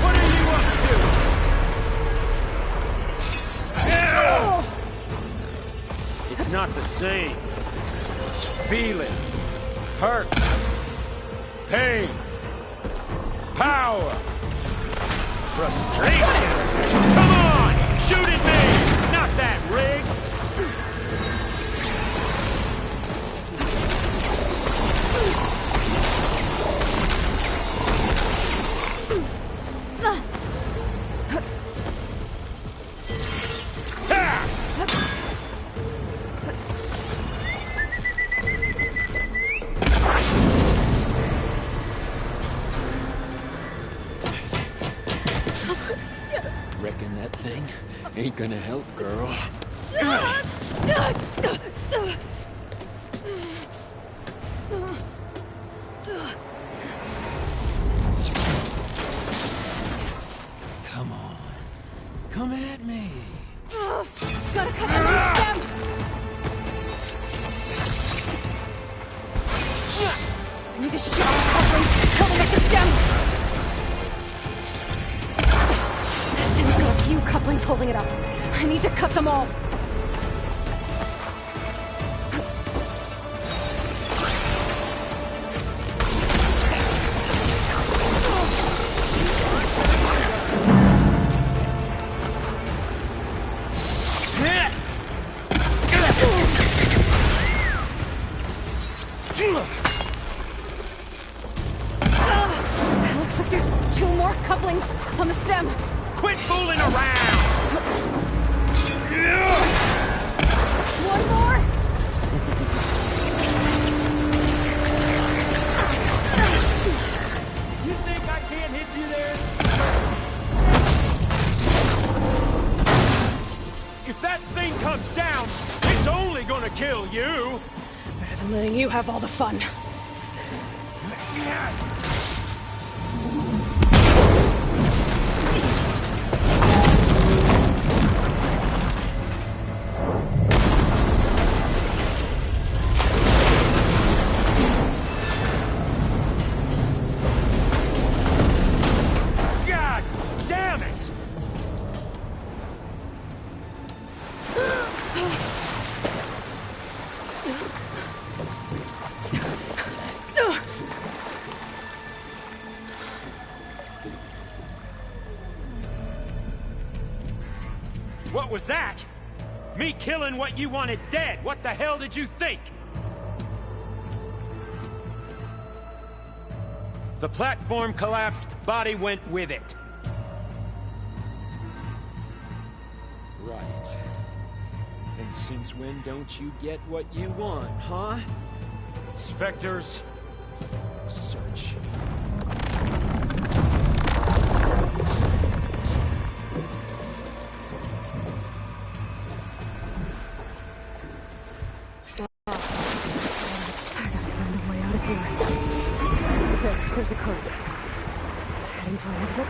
What are you up to? It's not the same. It's feeling, hurt, pain, power, frustration. Come on, shoot at me, not that rig. Reckon that thing ain't gonna help, girl. Come on. Come at me. Gotta cut them with them. I need to shoot all the couplings holding up the stem. The stem's got a few couplings holding it up. I need to cut them all. Looks like there's 2 more couplings on the stem. Quit fooling around! One more. You think I can't hit you there? If that thing comes down, it's only gonna kill you! Better than letting you have all the fun. God damn it! What was that? Me killing what you wanted dead. What the hell did you think? The platform collapsed, body went with it. Right. And since when don't you get what you want, huh? Spectres, search. There's a current. It's heading for an exit.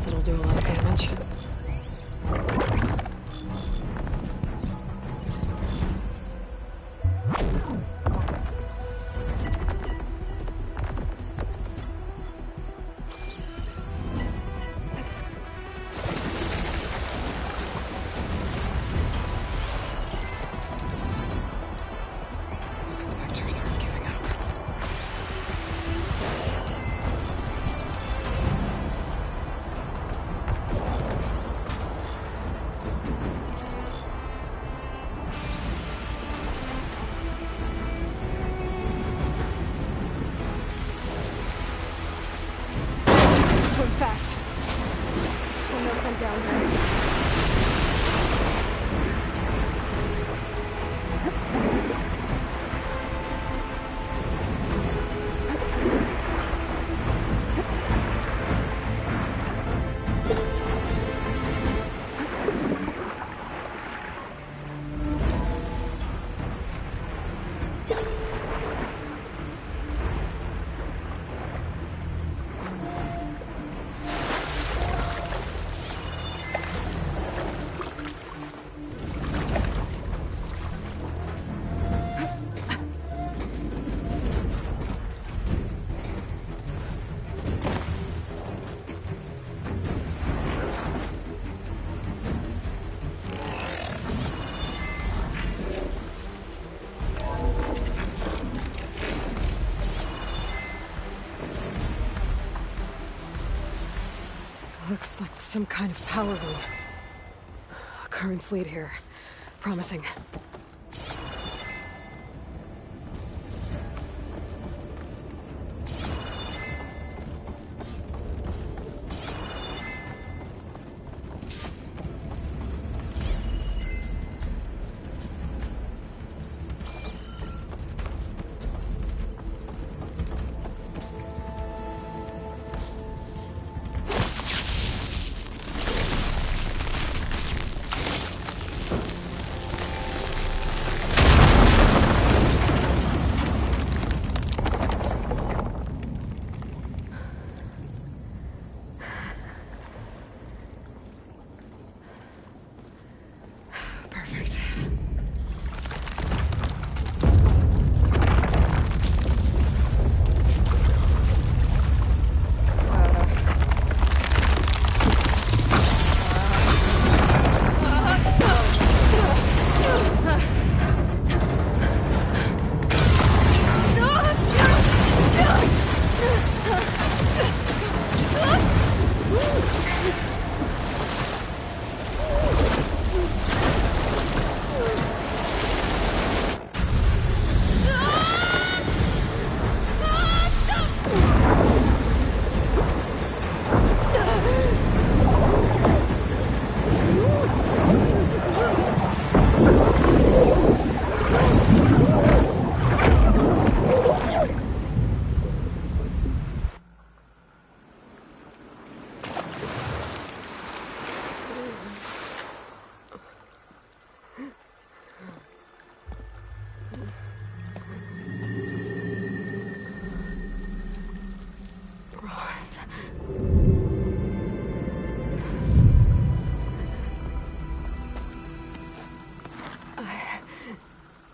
guess it'll do a lot of damage. Those specters aren't giving up. Swim fast. We'll knock them down here. Looks like some kind of power room. Currents lead here. Promising. Perfect.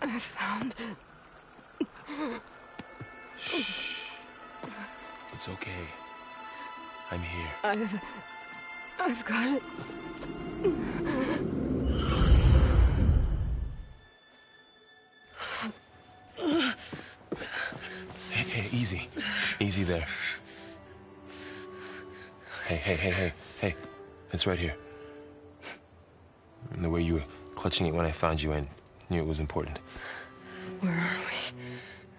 I found... Shh. It's okay. I'm here. I've got it. Hey, easy. Easy there. Hey. It's right here. The way you were clutching it when I found you, I knew it was important. Where are we?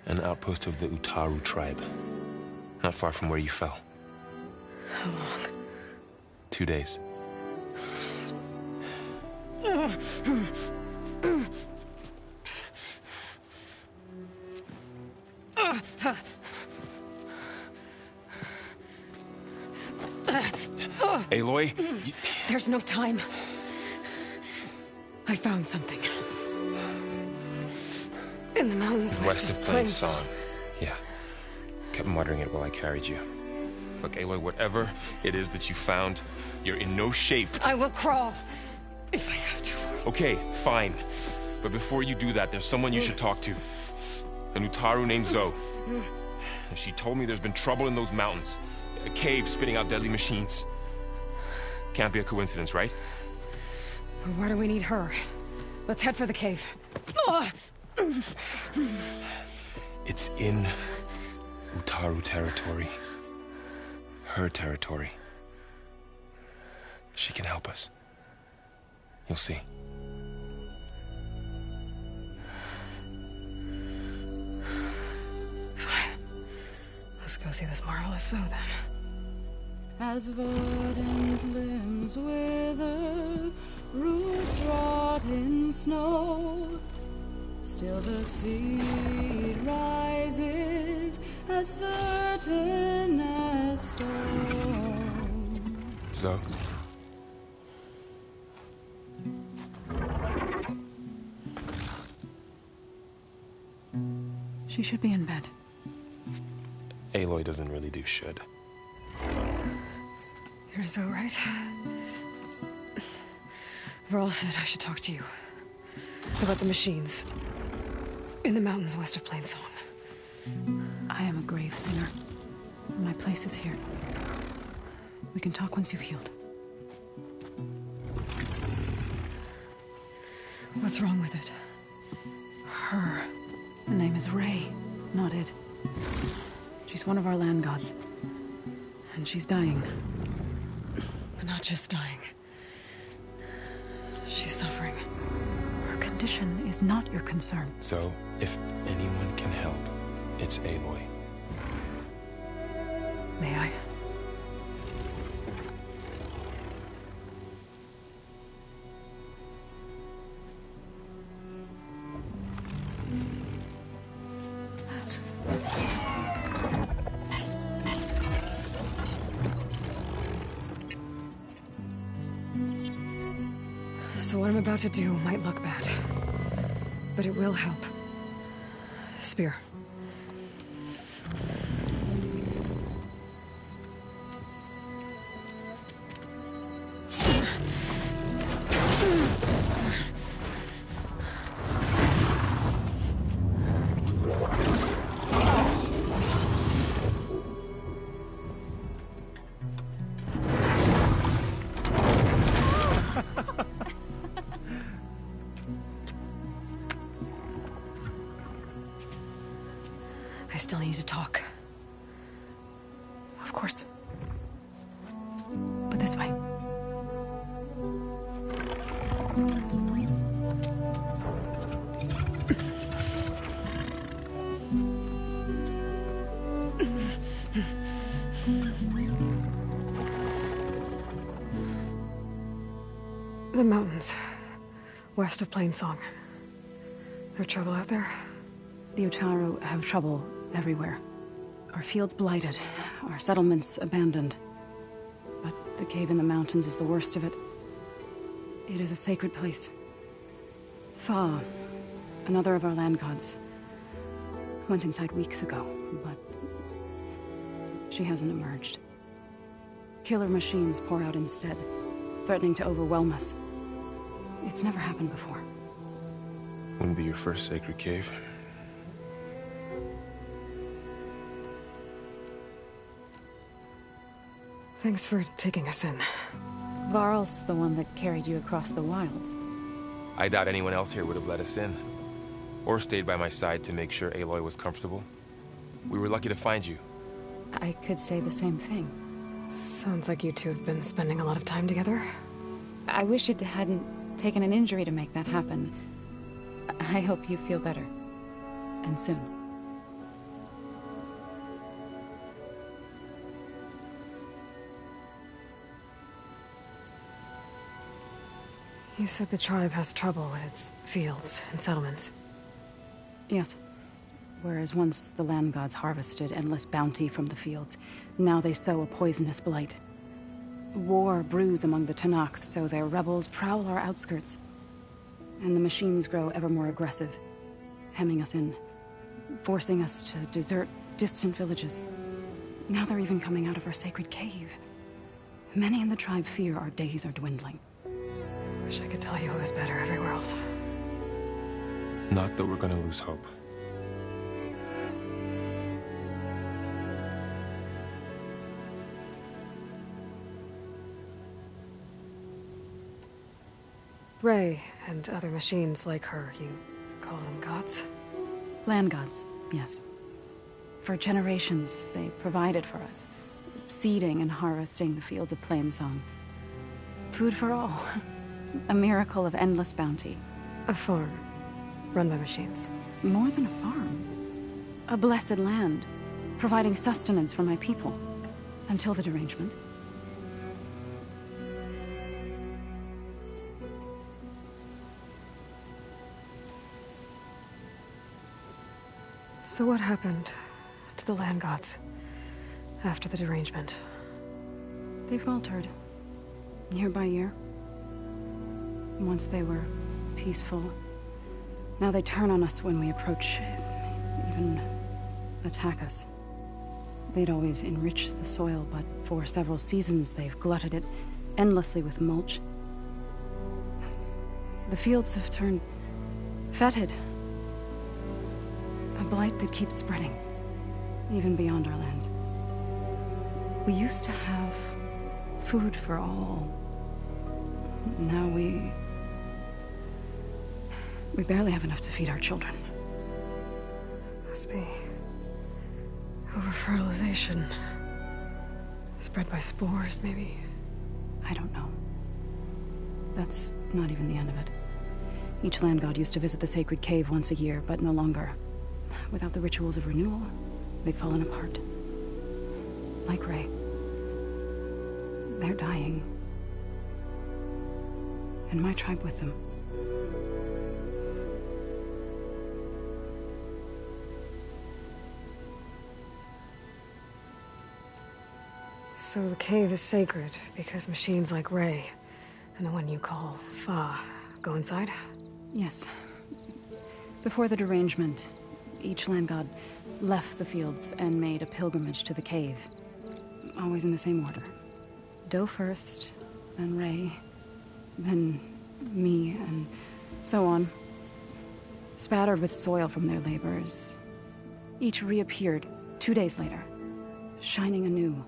An outpost of the Utaru tribe. Not far from where you fell. How long? 2 days. Aloy, There's no time. I found something. In the mountains west of Plains Song. Yeah. Kept muttering it while I carried you. Look, Aloy, whatever it is that you found, you're in no shape to... I will crawl, if I have to. Okay, fine. But before you do that, there's someone you should talk to. An Utaru named Zoe. And she told me there's been trouble in those mountains. A cave spitting out deadly machines. Can't be a coincidence, right? Why do we need her? Let's head for the cave. It's in Utaru territory. Her territory. She can help us. You'll see. Fine. Let's go see this marvelous Zoe then. As verdant limbs wither, roots rot in snow, still the seed rises as certain as stone. Zoe? She should be in bed. Aloy doesn't really do should. You're Zoe, right? Varl said I should talk to you about the machines in the mountains west of Plainsong. I am a grave singer. My place is here. We can talk once you've healed. What's wrong with it? Her name is Ray, not it. She's one of our land gods. And she's dying. But not just dying. She's suffering. Her condition is not your concern. So, if anyone can help, it's Aloy. May I? So what I'm about to do might look bad, but it will help. Spear. I still need to talk. Of course. But this way. The mountains, west of Plainsong. There trouble out there? The Utaru have trouble everywhere. Our fields blighted, our settlements abandoned. But the cave in the mountains is the worst of it. It is a sacred place. Fa, another of our land gods, went inside weeks ago, but she hasn't emerged. Killer machines pour out instead, threatening to overwhelm us. It's never happened before. Wouldn't be your first sacred cave. Thanks for taking us in. Varl's the one that carried you across the wilds. I doubt anyone else here would have let us in. Or stayed by my side to make sure Aloy was comfortable. We were lucky to find you. I could say the same thing. Sounds like you two have been spending a lot of time together. I wish it hadn't taken an injury to make that happen. I hope you feel better. And soon. You said the tribe has trouble with its fields and settlements. Yes. Whereas once the land gods harvested endless bounty from the fields, now they sow a poisonous blight. War brews among the Tenakth, so their rebels prowl our outskirts. And the machines grow ever more aggressive, hemming us in, forcing us to desert distant villages. Now they're even coming out of our sacred cave. Many in the tribe fear our days are dwindling. Wish I could tell you it was better everywhere else. Not that we're gonna lose hope. Ray and other machines like her, you call them gods? Land gods, yes. For generations, they provided for us, seeding and harvesting the fields of Plainsong. Food for all. A miracle of endless bounty. A farm, run by machines. More than a farm. A blessed land, providing sustenance for my people. Until the derangement. So what happened to the land gods after the derangement? They faltered, year by year. Once they were peaceful. Now they turn on us when we approach, even attack us. They'd always enriched the soil, but for several seasons they've glutted it endlessly with mulch. The fields have turned fetid. A blight that keeps spreading, even beyond our lands. We used to have food for all. Now we barely have enough to feed our children. Must be over-fertilization. Spread by spores, maybe? I don't know. That's not even the end of it. Each land god used to visit the sacred cave once a year, but no longer. Without the rituals of renewal, they've fallen apart. Like Ray. They're dying. And my tribe with them. So the cave is sacred because machines like Ray and the one you call Fa go inside? Yes. Before the derangement, each land god left the fields and made a pilgrimage to the cave. Always in the same order. Doe first, then Ray, then me, and so on. Spattered with soil from their labors. Each reappeared 2 days later, shining anew.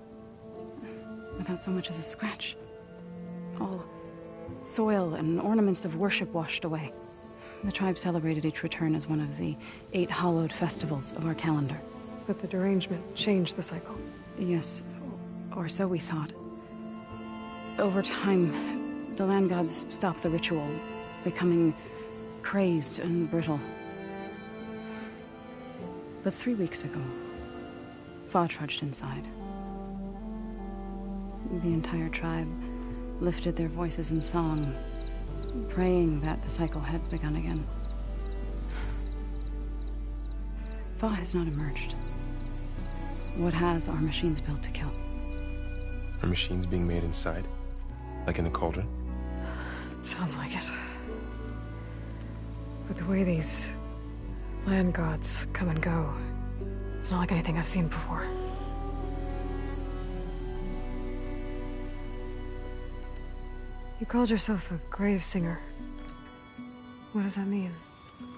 Without so much as a scratch. All soil and ornaments of worship washed away. The tribe celebrated each return as one of the 8 hallowed festivals of our calendar. But the derangement changed the cycle. Yes, or so we thought. Over time, the land gods stopped the ritual, becoming crazed and brittle. But 3 weeks ago, Fa trudged inside. The entire tribe lifted their voices in song, praying that the cycle had begun again. Fa has not emerged. What has are machines built to kill? Are machines being made inside? Like in a cauldron? Sounds like it. But the way these land gods come and go, it's not like anything I've seen before. You called yourself a grave singer. What does that mean?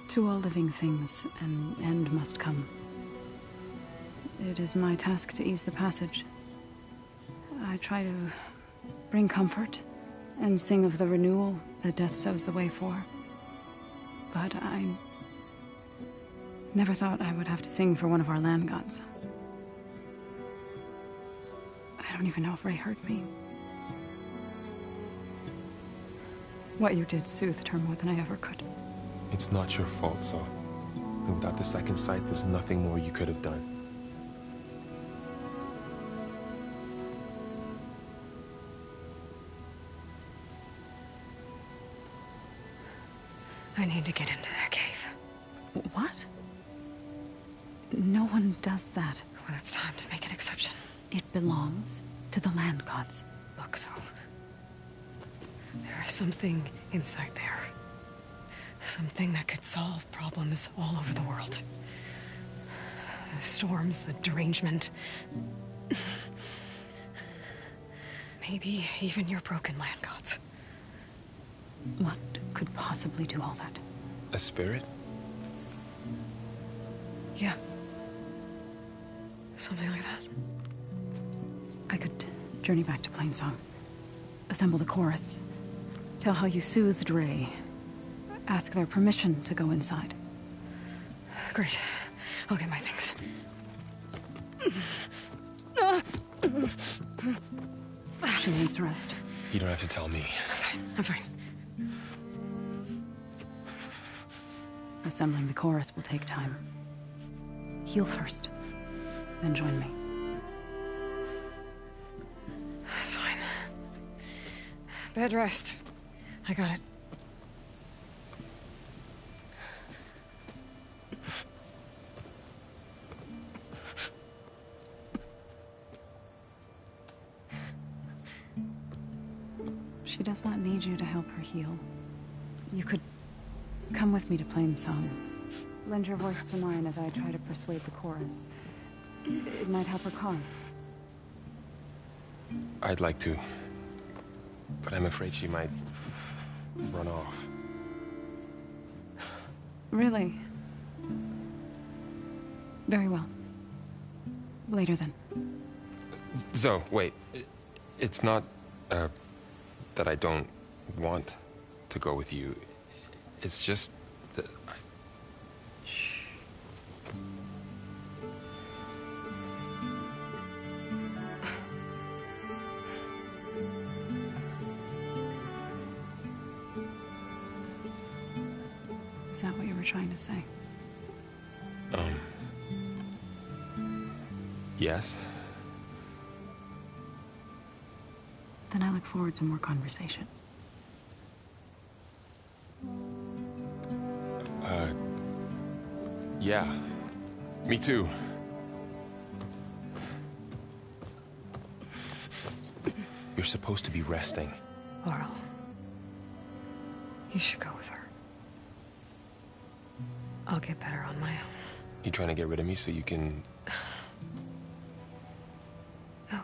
To all living things, an end must come. It is my task to ease the passage. I try to bring comfort and sing of the renewal that death sows the way for. But I never thought I would have to sing for one of our land gods. I don't even know if Ray heard me. What you did soothed her more than I ever could. It's not your fault, Saw. And without the second sight, there's nothing more you could have done. I need to get into that cave. What? No one does that. Well, it's time to make an exception. It belongs to the land gods. Look, so there is something inside there. Something that could solve problems all over the world. The storms, the derangement. Maybe even your broken land gods. What could possibly do all that? A spirit? Yeah. Something like that. I could journey back to Plainsong. Assemble the chorus. Tell how you soothed Ray. Ask their permission to go inside. Great. I'll get my things. She needs rest. You don't have to tell me. I'm fine. Assembling the chorus will take time. Heal first, then join me. Fine. Bed rest. I got it. She does not need you to help her heal. You could come with me to Plainsong. Lend your voice to mine as I try to persuade the chorus. It might help her cause. I'd like to. But I'm afraid she might run off. Really? Very well. Later then. Zoe, wait. It's not, that I don't want to go with you. It's just that Shh. Is that what you were trying to say? Yes. Then I look forward to more conversation. Yeah. Me too. You're supposed to be resting. Laurel. You should go with her. I'll get better on my own. You trying to get rid of me so you can... No.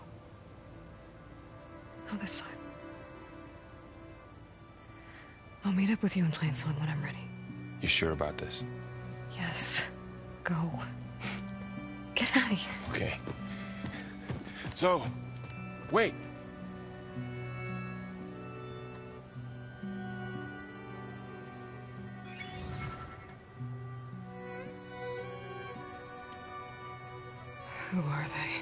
Not this time. I'll meet up with you in Plainsong when I'm ready. You sure about this? Yes. Go. Get out of here. Okay. So, wait. Who are they?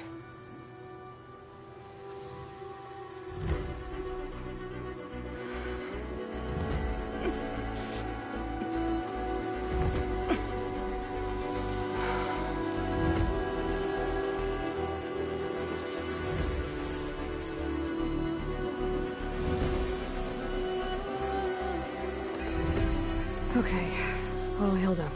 Okay, all healed up.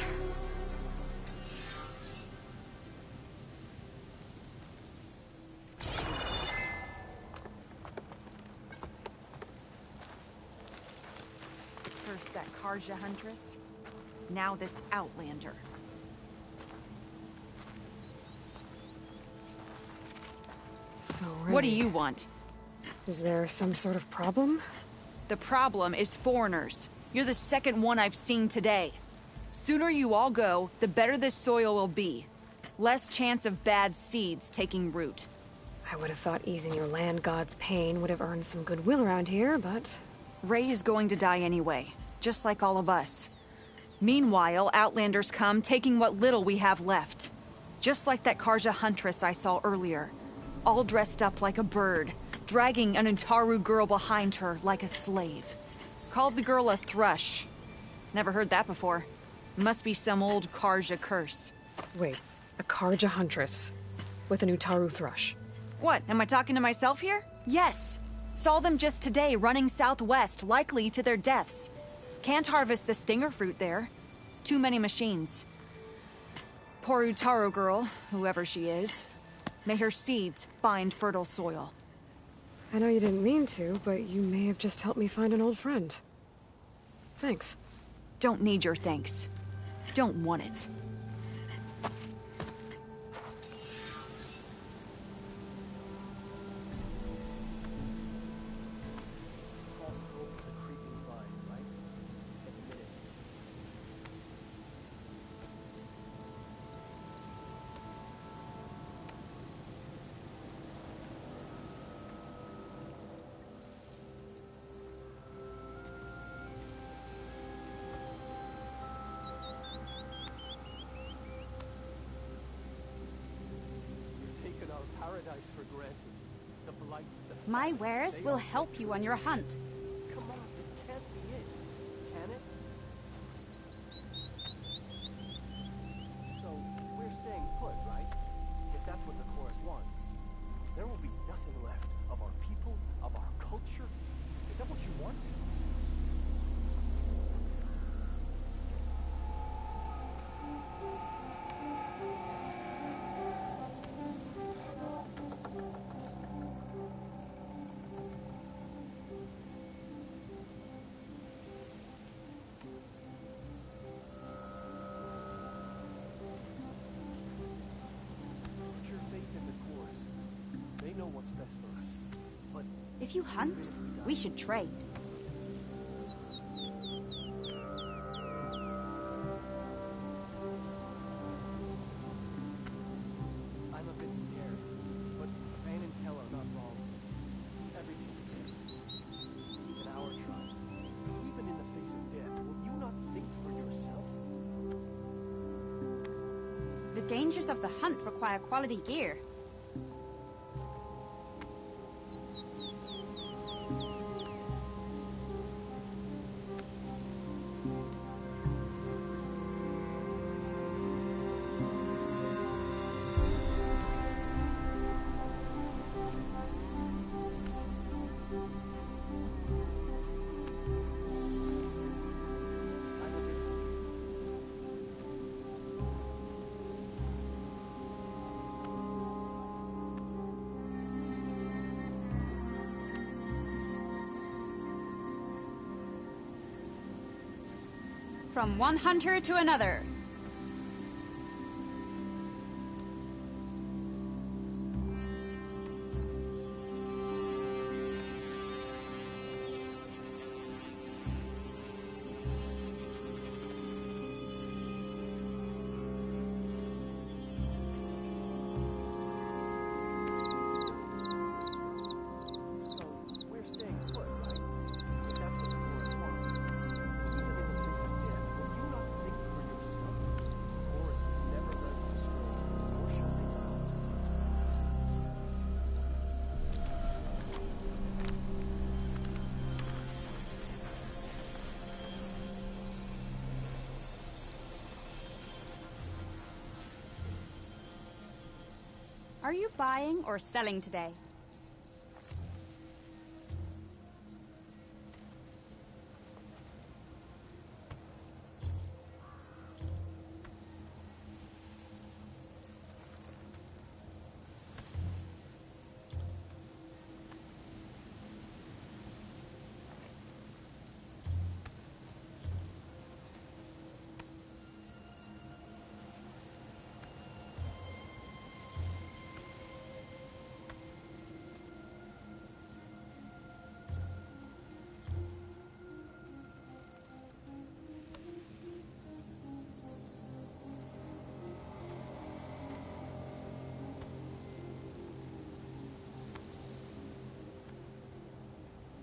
First that Karja Huntress, now this Outlander. So, What do you want? Is there some sort of problem? The problem is foreigners. You're the second one I've seen today. Sooner you all go, the better this soil will be. Less chance of bad seeds taking root. I would have thought easing your land god's pain would have earned some goodwill around here, but... Ray is going to die anyway, just like all of us. Meanwhile, Outlanders come, taking what little we have left. Just like that Karja Huntress I saw earlier. All dressed up like a bird, dragging an Utaru girl behind her like a slave. Called the girl a thrush. Never heard that before. Must be some old Karja curse. Wait, a Karja Huntress with an Utaru thrush. What, am I talking to myself here? Yes. Saw them just today running southwest, likely to their deaths. Can't harvest the stinger fruit there. Too many machines. Poor Utaru girl, whoever she is. May her seeds find fertile soil. I know you didn't mean to, but you may have just helped me find an old friend. Thanks. Don't need your thanks. Don't want it. paradise for granted. The blight, the My wares will help you on your hunt. Come on, this can't be it. Can it? So, we're staying put, right? If that's what the chorus wants. There will be nothing left of our people, of our culture. Is that what you want? If you hunt, we should trade. I'm a bit scared, but Vane and Kel are not wrong. Everything's fair. In our tribe, even in the face of death, will you not think for yourself? The dangers of the hunt require quality gear. From one hunter to another. Are you buying or selling today?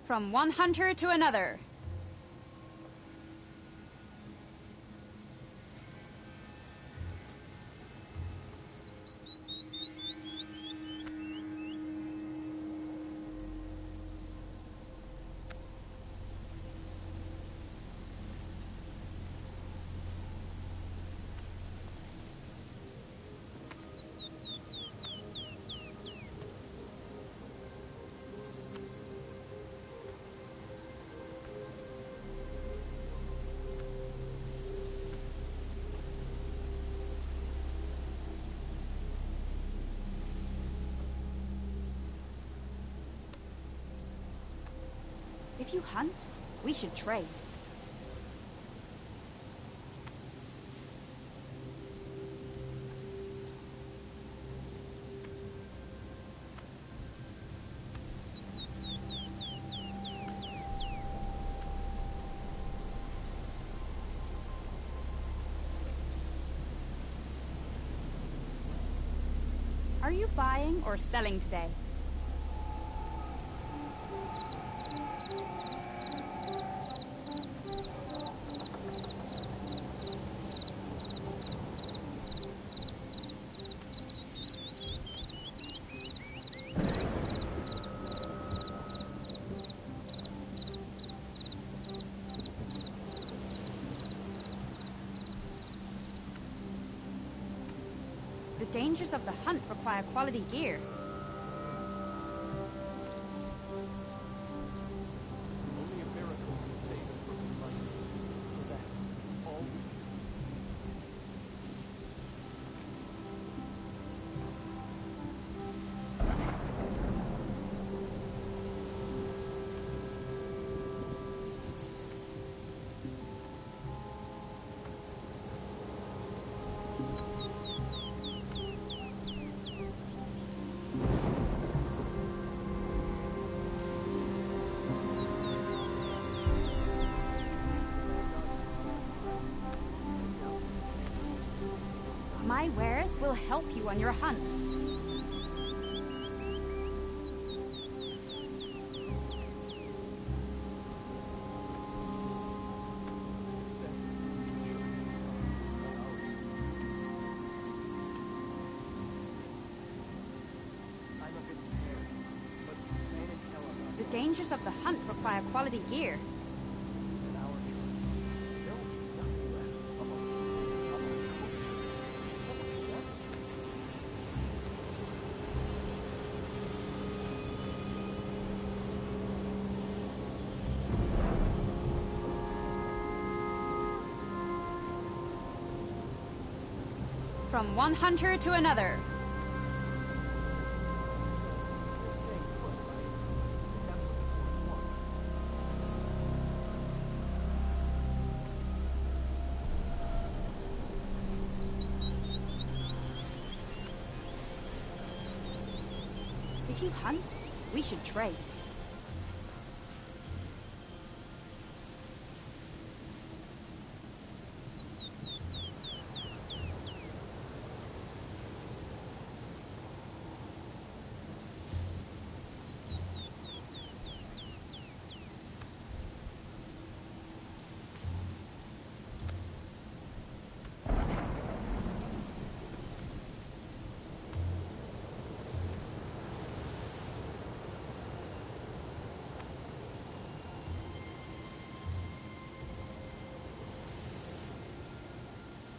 From one hunter to another. If you hunt, we should trade. Are you buying or selling today? dangers of the hunt require quality gear. Only a miracle can save us from the fight. For that, all we My wares will help you on your hunt. The dangers of the hunt require quality gear. From one hunter to another. If you hunt, we should trade.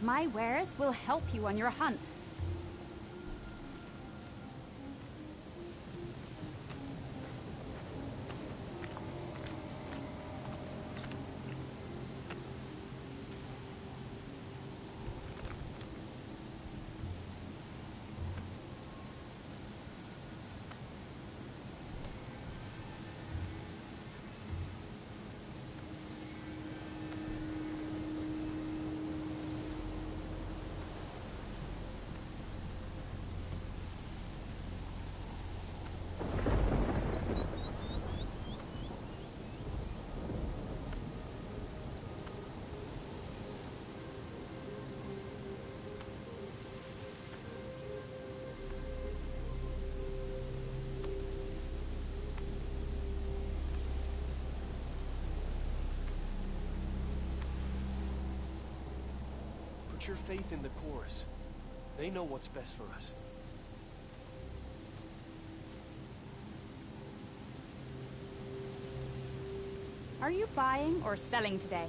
My wares will help you on your hunt. Put your faith in the chorus. They know what's best for us. Are you buying or selling today?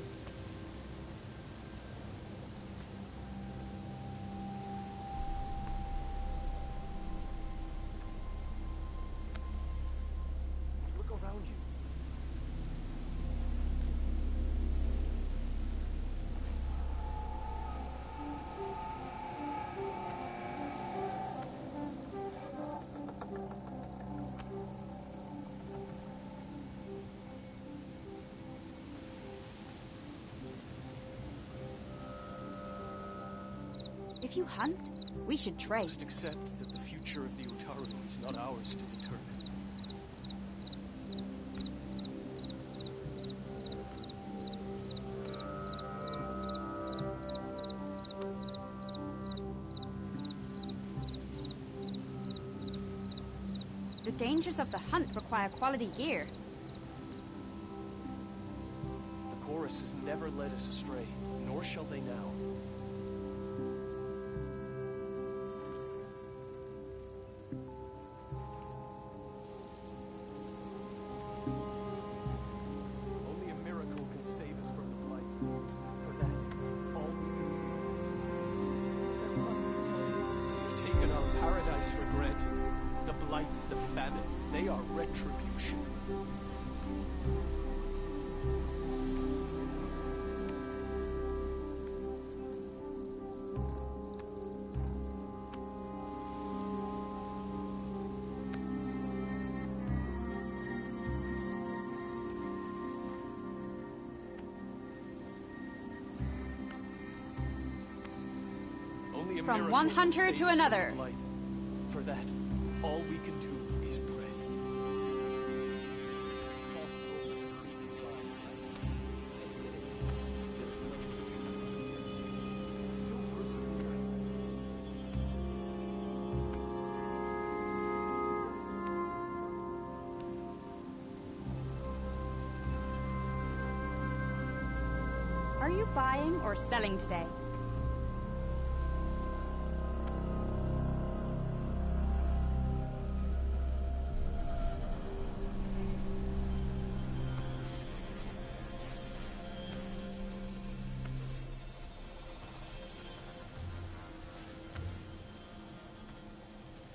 Look around you. If you hunt, we should trade. Just accept that the future of the Utaru is not ours to determine. The dangers of the hunt require quality gear. The chorus has never led us astray, nor shall they now. Only a miracle can save us from the blight. For that, all we need. You've taken the famine. They are retribution. Only a From miracle one will hunter save to us from another. the blight. For that, all we can do is pray. Are you buying or selling today?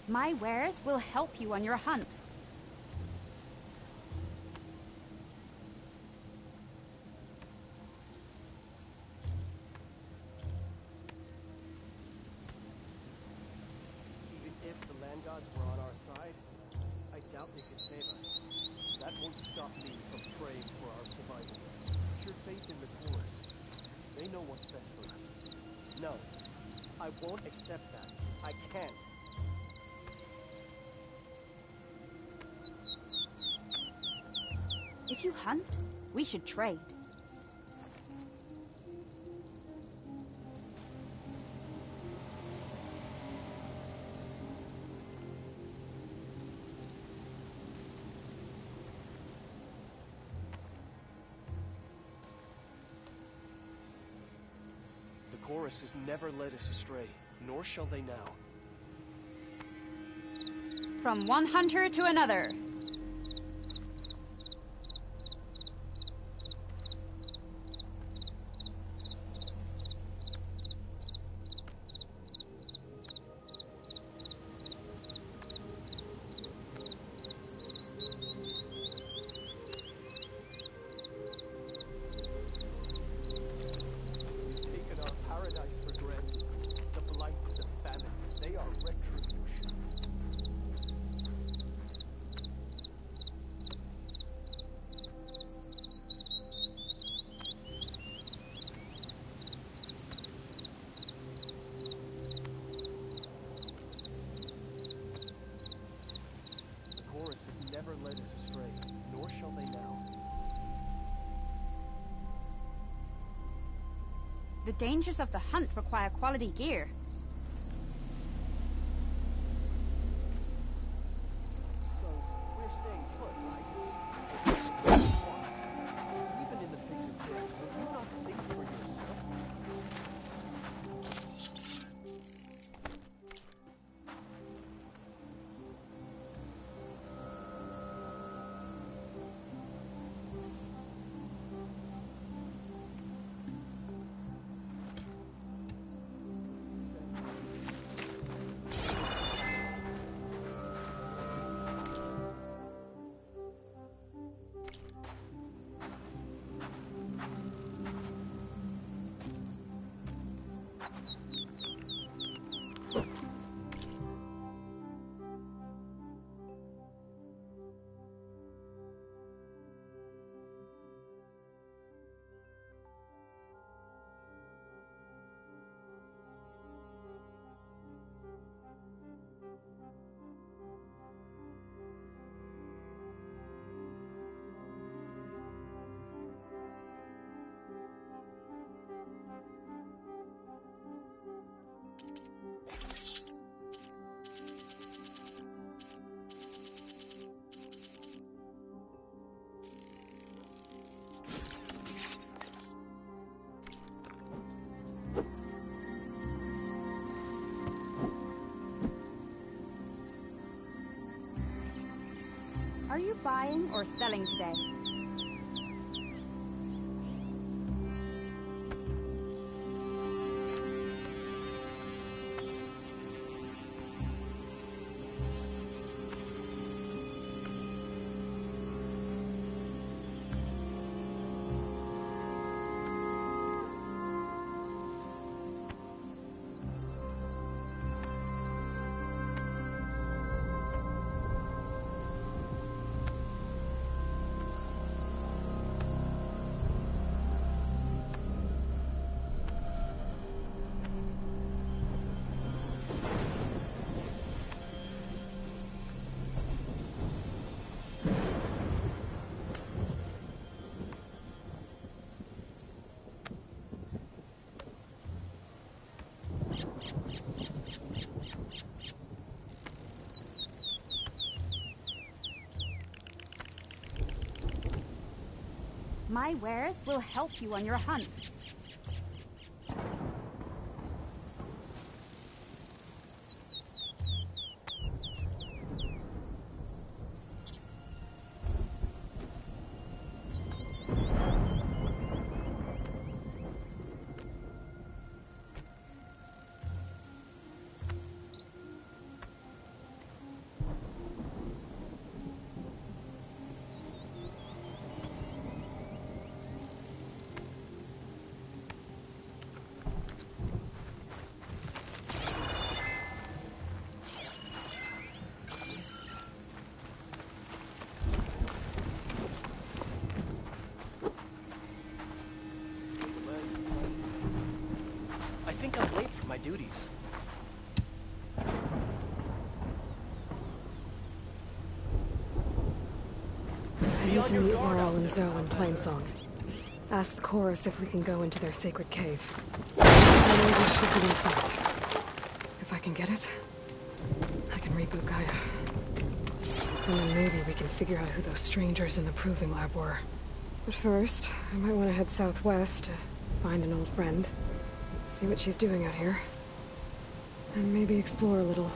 My wares will help you on your hunt. Even if the land gods were on our side, I doubt they could save us. That won't stop me from praying for our survival. Put your faith in the chorus. They know what's best for us. No, I won't accept that. I can't. If you hunt, we should trade. The chorus has never led us astray, nor shall they now. From one hunter to another. We've taken our paradise for granted. The blight, the famine, they are retribution. The chorus has never led us astray, nor shall they now. The dangers of the hunt require quality gear. So, we're staying put, right? Even in the face of death, will you not think for yourself? Are you buying or selling today? My wares will help you on your hunt. I think I'm late for my duties. I need to meet Laurel and Zoe in Plainsong. Ask the chorus if we can go into their sacred cave. I know we should be inside. If I can get it, I can reboot Gaia. And then maybe we can figure out who those strangers in the proving lab were. But first, I might want to head southwest to find an old friend. See what she's doing out here. And maybe explore a little.